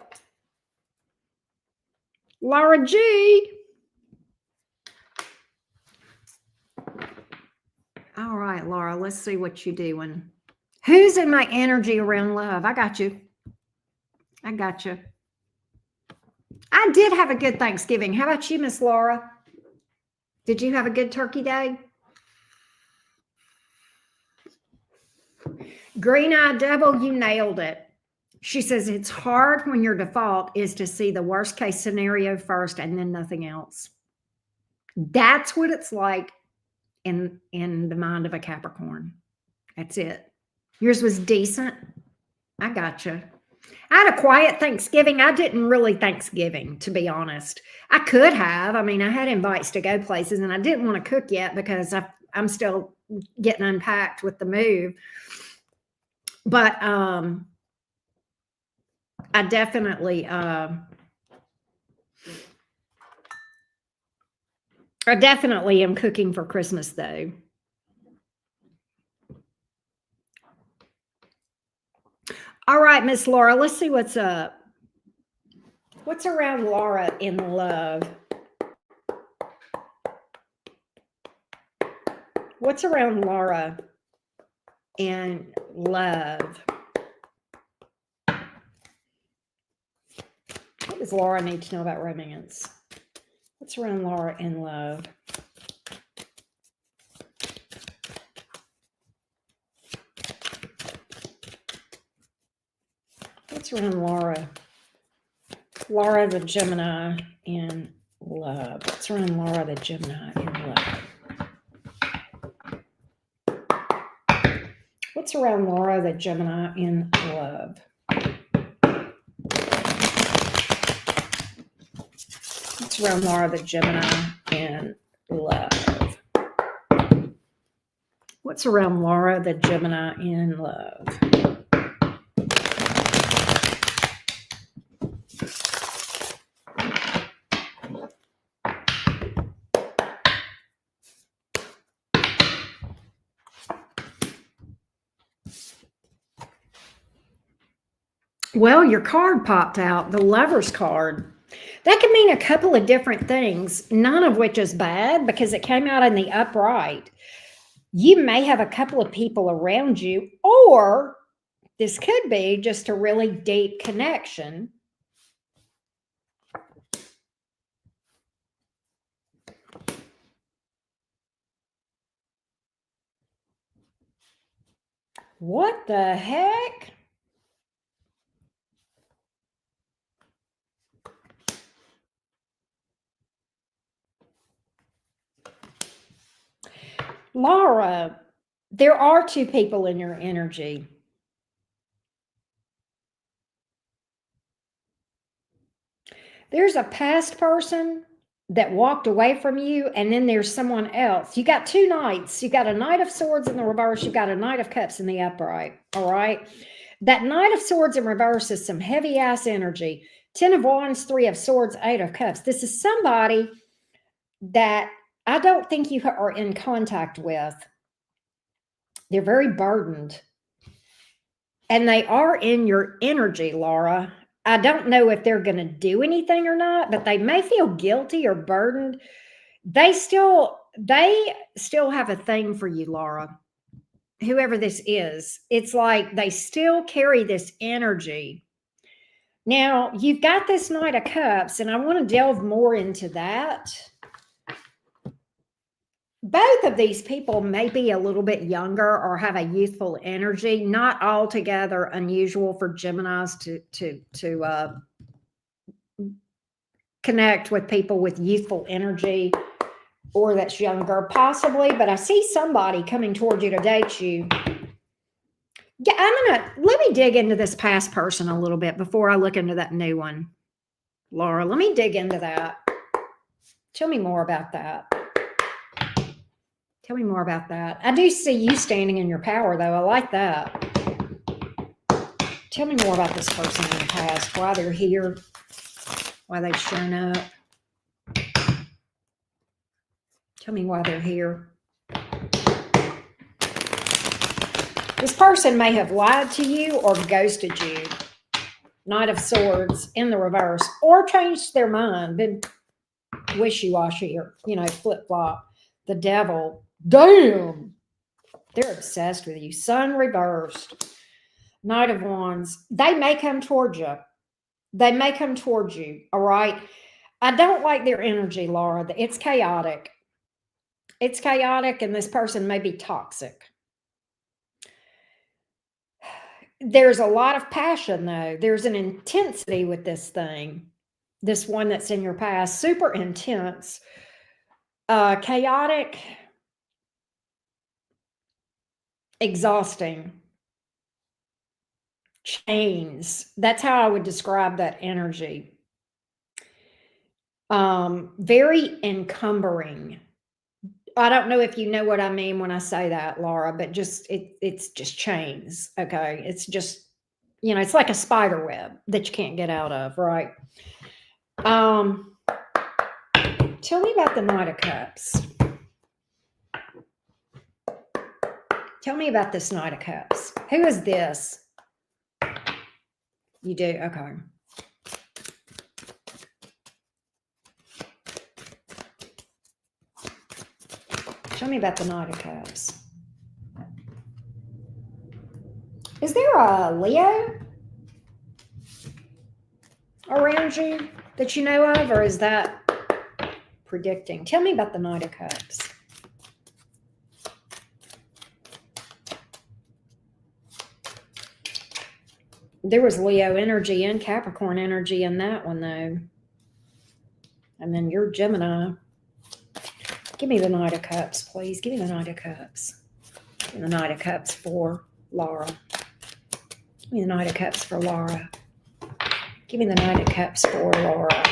Laura G. All right, Laura, let's see what you're doing. Who's in my energy around love? I got you. I got you. I did have a good Thanksgiving. How about you, Miss Laura? Did you have a good turkey day? Green-eyed devil, you nailed it. She says it's hard when your default is to see the worst case scenario first and then nothing else. That's what it's like in the mind of a Capricorn. That's it. Yours was decent. I gotcha. I had a quiet Thanksgiving. I didn't really Thanksgiving, to be honest. I could have. I mean, I had invites to go places, and I didn't want to cook yet because I'm still getting unpacked with the move. But I definitely am cooking for Christmas, though. All right, Miss Laura, let's see what's up. What's around Laura in love? What's around Laura in love? What does Laura need to know about romance? What's around Laura in love? What's around Laura? Laura the Gemini in love. What's around Laura the Gemini in love? What's around Laura the Gemini in love? What's around Laura the Gemini in love? What's around Laura the Gemini in love? Well, your card popped out, the Lover's card. That could mean a couple of different things, none of which is bad because it came out in the upright. You may have a couple of people around you, or this could be just a really deep connection. What the heck? Laura, there are two people in your energy. There's a past person that walked away from you, and then there's someone else. You got two knights. You got a Knight of Swords in the reverse. You got a Knight of Cups in the upright. All right. That Knight of Swords in reverse is some heavy ass energy. 10 of Wands, 3 of Swords, 8 of Cups. This is somebody that I don't think you are in contact with. They're very burdened. And they are in your energy, Laura. I don't know if they're going to do anything or not, but they may feel guilty or burdened. They still have a thing for you, Laura. Whoever this is, it's like they still carry this energy. Now, you've got this Knight of Cups, and I want to delve more into that. both of these people may be a little bit younger or have a youthful energy, not altogether unusual for Geminis to connect with people with youthful energy or that's younger, possibly. But I see somebody coming towards you to date you. Yeah, let me dig into this past person a little bit before I look into that new one. Laura, let me dig into that. Tell me more about that. Tell me more about that. I do see you standing in your power, though. I like that. Tell me more about this person in the past, why they're here, why they've shown up. Tell me why they're here. This person may have lied to you or ghosted you. Knight of Swords in the reverse, or changed their mind, been wishy-washy, or, flip-flop. The Devil. Damn. They're obsessed with you. Sun reversed. Knight of Wands. They may come towards you. They may come towards you, all right? I don't like their energy, Laura. It's chaotic. It's chaotic, and this person may be toxic. There's a lot of passion, though. There's an intensity with this thing. This one that's in your past, super intense, chaotic, exhausting, chains. That's how I would describe that energy. Very encumbering. I don't know if you know what I mean when I say that, Laura, but it's just chains. Okay. It's just, it's like a spider web that you can't get out of, right? Tell me about the Knight of Cups. Tell me about this Knight of Cups. Who is this? You do? Okay. Tell me about the Knight of Cups. Is there a Leo around you that you know of, or is that predicting? Tell me about the Knight of Cups. There was Leo energy and Capricorn energy in that one, though. And then you're Gemini. Give me the Knight of Cups, please. Give me the Knight of Cups. Give me the Knight of Cups for Laura. Give me the Knight of Cups for Laura. Give me the Knight of Cups for Laura.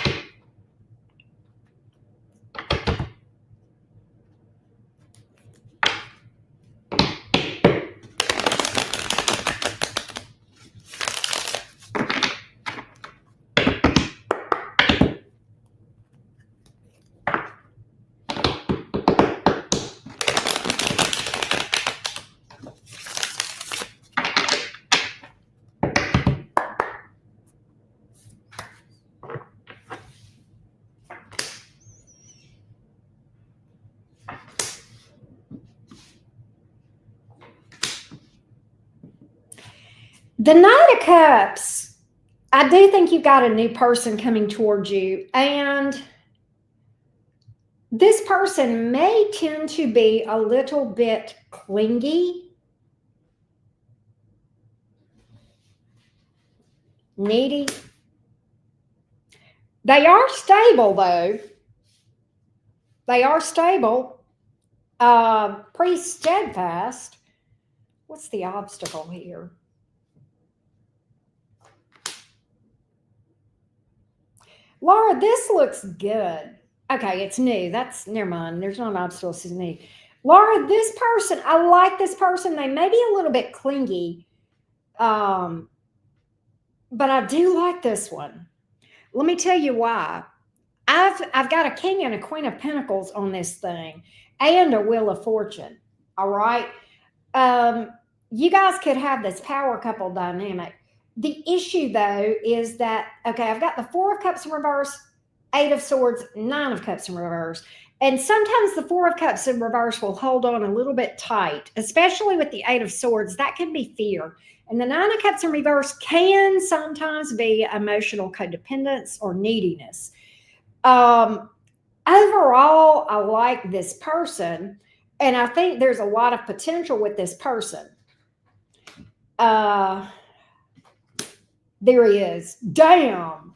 The Knight of Cups, I do think you've got a new person coming towards you, and this person may tend to be a little bit clingy, needy. They are stable, though. They are stable, pretty steadfast. What's the obstacle here? Laura, this looks good. Okay, it's new. Never mind. There's not an obstacle. It's new. Laura, this person, I like this person. They may be a little bit clingy, but I do like this one. Let me tell you why. I've got a King and a Queen of Pentacles on this thing, and a Wheel of Fortune. All right. You guys could have this power couple dynamic. The issue, though, is that, okay, I've got the Four of Cups in reverse, Eight of Swords, Nine of Cups in reverse. And sometimes the Four of Cups in reverse will hold on a little bit tight, especially with the Eight of Swords. That can be fear. And the Nine of Cups in reverse can sometimes be emotional codependence or neediness. overall, I like this person, and I think there's a lot of potential with this person. There he is. Damn.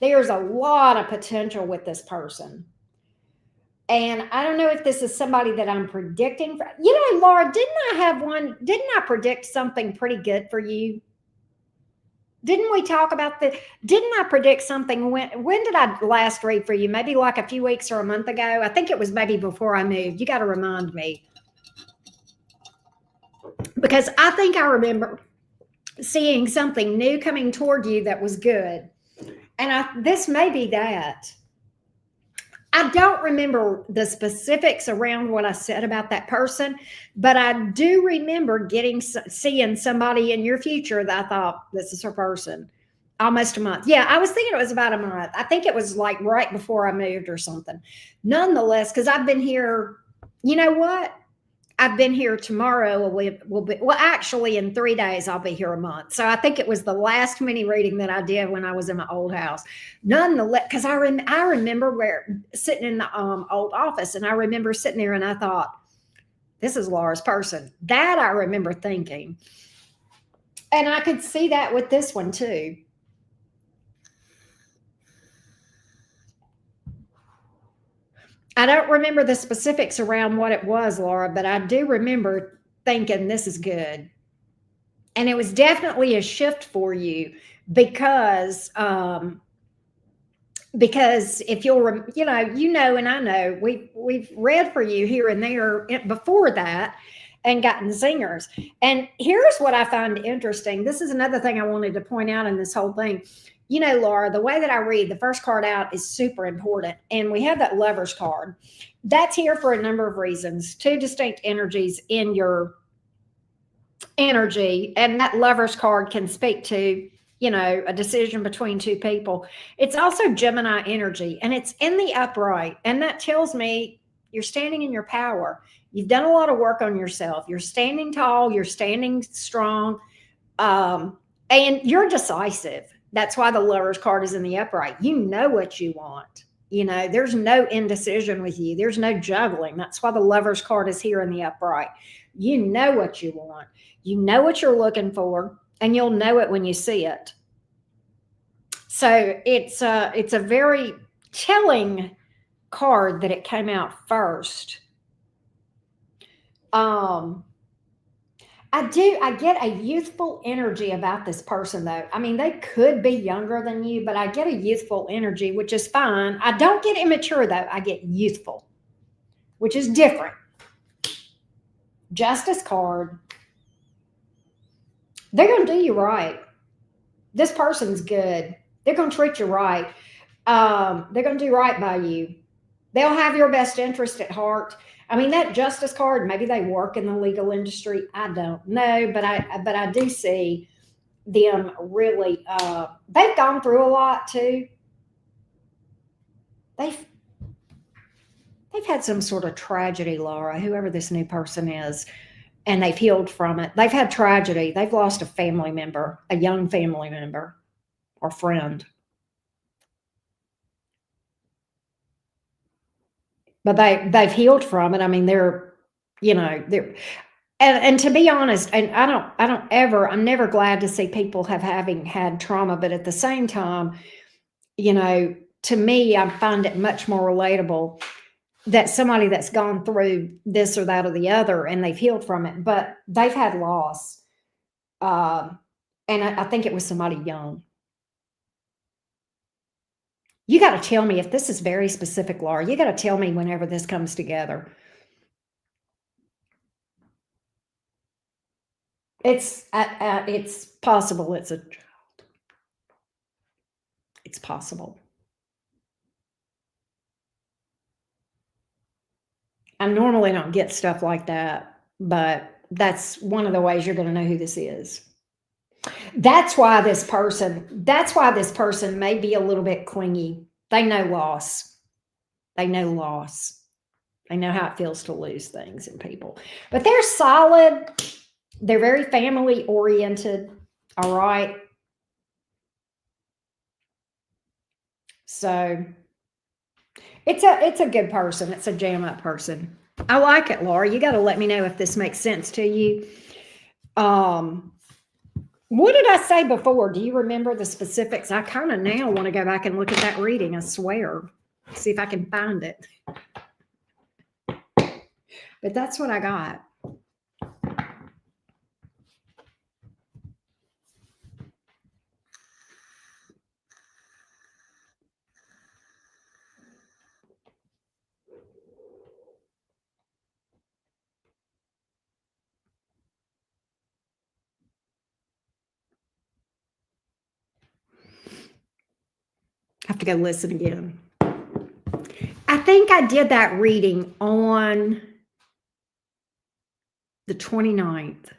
There's a lot of potential with this person. And I don't know if this is somebody that I'm predicting. Laura, didn't I predict something pretty good for you? Didn't we talk about didn't I predict something? When did I last read for you? Maybe like a few weeks or a month ago. I think it was maybe before I moved. You got to remind me. Because I think I remember seeing something new coming toward you that was good. And this may be that. I don't remember the specifics around what I said about that person, but I do remember seeing somebody in your future that I thought, this is her person. Almost a month. Yeah, I was thinking it was about a month. I think it was like right before I moved or something. Nonetheless, because I've been here, you know what? I've been here tomorrow. Actually, in 3 days, I'll be here a month. So I think it was the last mini reading that I did when I was in my old house. Nonetheless, because I remember sitting in the old office, and I remember sitting there and I thought, this is Laura's person. That I remember thinking. And I could see that with this one too. I don't remember the specifics around what it was, Laura, but I do remember thinking this is good. And it was definitely a shift for you because if you'll, and I know we've read for you here and there before that and gotten zingers. And here's what I find interesting. This is another thing I wanted to point out in this whole thing. Laura, the way that I read, the first card out is super important. And we have that Lover's card. That's here for a number of reasons. 2 distinct energies in your energy. And that Lover's card can speak to, a decision between 2 people. It's also Gemini energy, and it's in the upright. And that tells me you're standing in your power. You've done a lot of work on yourself. You're standing tall. You're standing strong. And you're decisive. That's why the Lover's card is in the upright. You know what you want. There's no indecision with you. There's no juggling. That's why the Lover's card is here in the upright. You know what you want. You know what you're looking for, and you'll know it when you see it. So it's a very telling card that it came out first. I get a youthful energy about this person, though. I mean, they could be younger than you, but I get a youthful energy, which is fine. I don't get immature, though. I get youthful, which is different. Justice card. They're going to do you right. This person's good. They're going to treat you right. They're going to do right by you. They'll have your best interest at heart. I mean, that Justice card, maybe they work in the legal industry. I don't know, but I do see them really, they've gone through a lot too. They've had some sort of tragedy, Laura, whoever this new person is, and they've healed from it. They've had tragedy. They've lost a family member, a young family member or friend. But they've healed from it. I mean, they're and to be honest, and I'm never glad to see people having had trauma, but at the same time, to me, I find it much more relatable that somebody that's gone through this or that or the other and they've healed from it, but they've had loss. And I think it was somebody young. You got to tell me if this is very specific, Laura. You got to tell me whenever this comes together. It's possible it's a child. It's possible. I normally don't get stuff like that, but that's one of the ways you're going to know who this is. That's why this person may be a little bit clingy. They know loss. They know loss. They know how it feels to lose things in people. But they're solid. They're very family oriented. All right. So, It's a good person. It's a jam up person. I like it, Laura. You got to let me know if this makes sense to you. What did I say before? Do you remember the specifics? I kind of now want to go back and look at that reading, I swear. See if I can find it. But that's what I got. I have to go listen again. I think I did that reading on the 29th.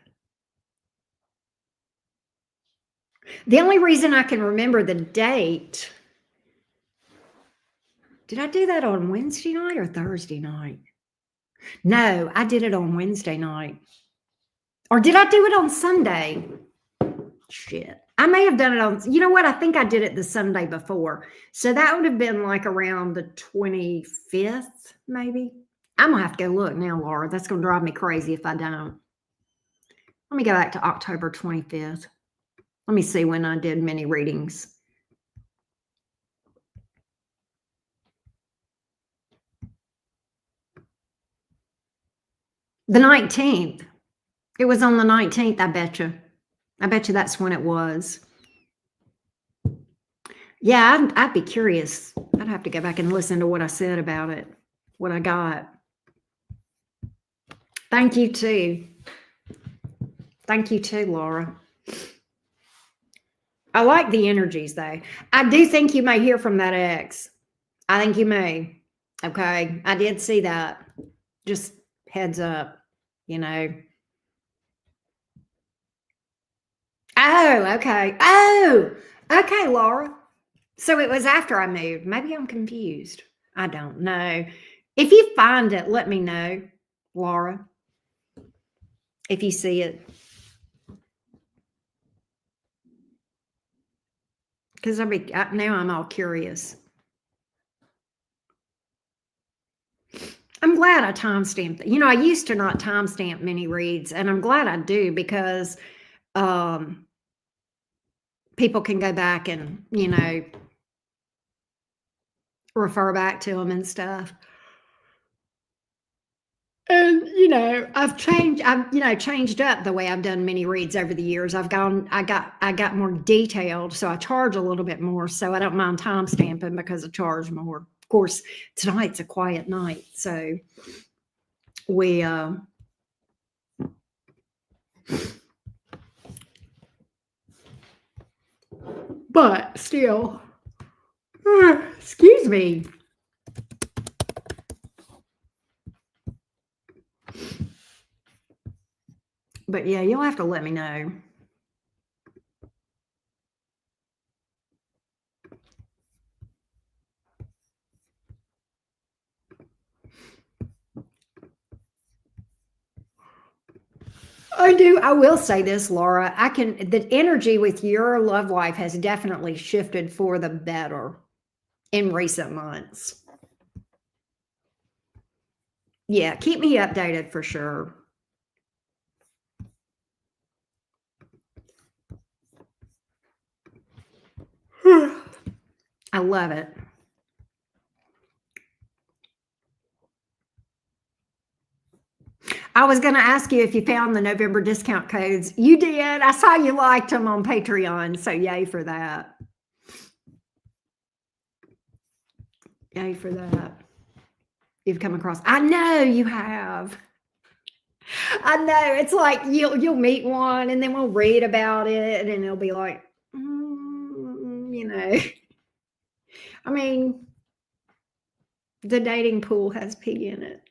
The only reason I can remember the date, did I do that on Wednesday night or Thursday night? No, I did it on Wednesday night. Or did I do it on Sunday? Shit. I may have done it on, you know what? I think I did it the Sunday before. So that would have been like around the 25th, maybe. I'm going to have to go look now, Laura. That's going to drive me crazy if I don't. Let me go back to October 25th. Let me see when I did mini readings. The 19th. It was on the 19th, I bet you. I bet you that's when it was. Yeah, I'd be curious. I'd have to go back and listen to what I said about it, what I got. Thank you, too. Thank you, too, Laura. I like the energies, though. I do think you may hear from that ex. I think you may. Okay. I did see that. Just heads up, you know. Oh, okay. Oh, okay, Laura. So it was after I moved. Maybe I'm confused. I don't know. If you find it, let me know, Laura. If you see it. Because now I'm all curious. I'm glad I timestamped. You know, I used to not timestamp many reads, and I'm glad I do because people can go back and, you know, refer back to them and stuff. And you know, I've changed up the way I've done mini reads over the years. I got more detailed, so I charge a little bit more. So I don't mind time stamping because I charge more. Of course, tonight's a quiet night, so we but still, excuse me. But yeah, you'll have to let me know. I do. I will say this, Laura. The energy with your love life has definitely shifted for the better in recent months. Yeah, keep me updated for sure. I love it. I was going to ask you if you found the November discount codes. You did. I saw you liked them on Patreon, so yay for that. Yay for that. You've come across. I know you have. I know. It's like you'll meet one and then we'll read about it and it'll be like, you know. I mean, the dating pool has pee in it.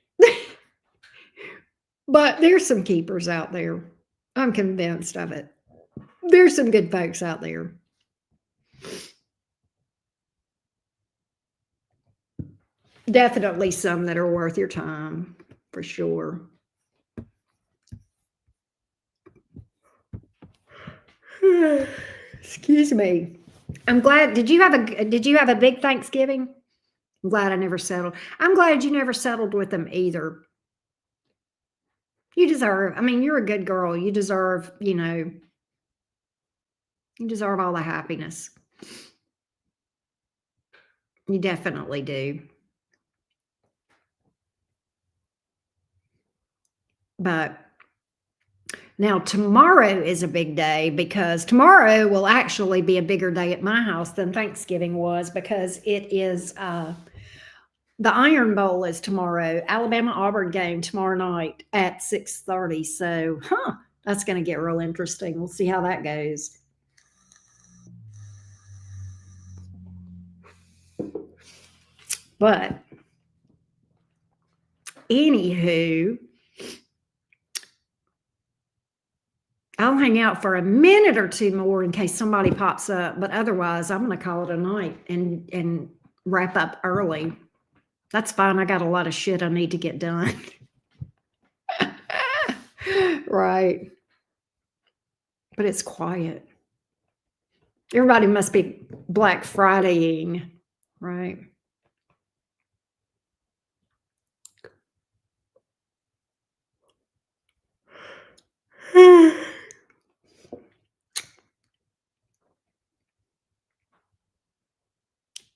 But there's some keepers out there. I'm convinced of it. There's some good folks out there. Definitely some that are worth your time, for sure. Excuse me. I'm glad. Did you have a big Thanksgiving? I'm glad I never settled. I'm glad you never settled with them either. You deserve, I mean, you're a good girl. You deserve, you deserve all the happiness. You definitely do. But now tomorrow is a big day because tomorrow will actually be a bigger day at my house than Thanksgiving was because it is the Iron Bowl is tomorrow. Alabama Auburn game tomorrow night at 6:30. So, that's going to get real interesting. We'll see how that goes. But anywho, I'll hang out for a minute or two more in case somebody pops up, but otherwise I'm going to call it a night and wrap up early. That's fine. I got a lot of shit I need to get done. Right. But it's quiet. Everybody must be Black Fridaying, right?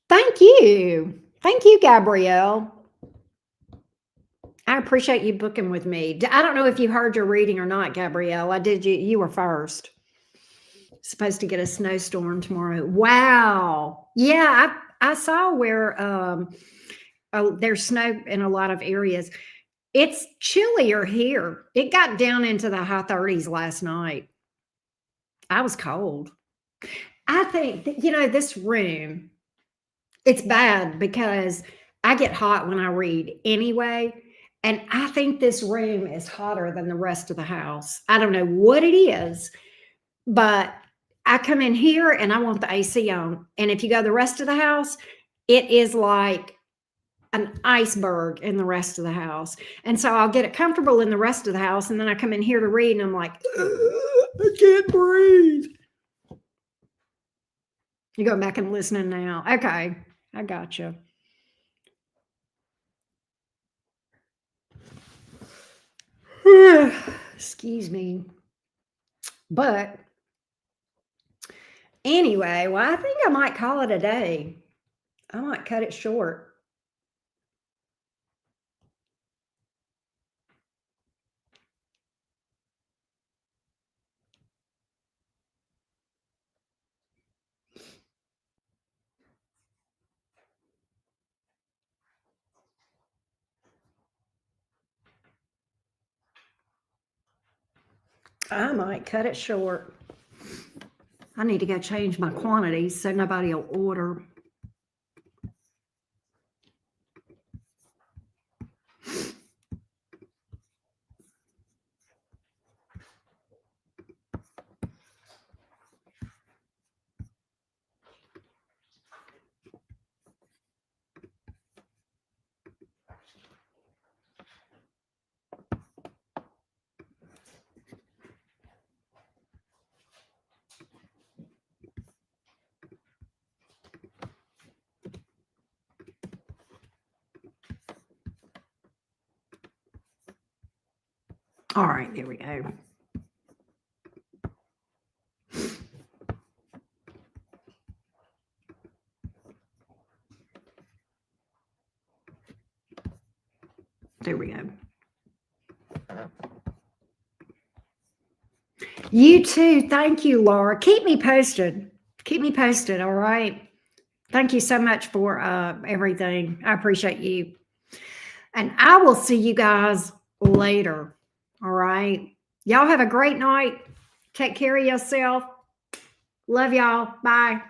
Thank you. Thank you, Gabrielle. I appreciate you booking with me. I don't know if you heard your reading or not, Gabrielle. I did. You were first. Supposed to get a snowstorm tomorrow. Wow. Yeah, I saw where there's snow in a lot of areas. It's chillier here. It got down into the high 30s last night. I was cold. I think that, this room, it's bad because I get hot when I read anyway. And I think this room is hotter than the rest of the house. I don't know what it is, but I come in here and I want the AC on. And if you go the rest of the house, it is like an iceberg in the rest of the house. And so I'll get it comfortable in the rest of the house. And then I come in here to read and I'm like, I can't breathe. You're going back and listening now. Okay. I got you. Excuse me. But anyway, well, I think I might call it a day. I might cut it short. I might cut it short. I need to go change my quantities so nobody will order. All right, there we go. There we go. You too. Thank you, Laura. Keep me posted. Keep me posted. All right. Thank you so much for everything. I appreciate you. And I will see you guys later. All right. Y'all have a great night. Take care of yourself. Love y'all. Bye.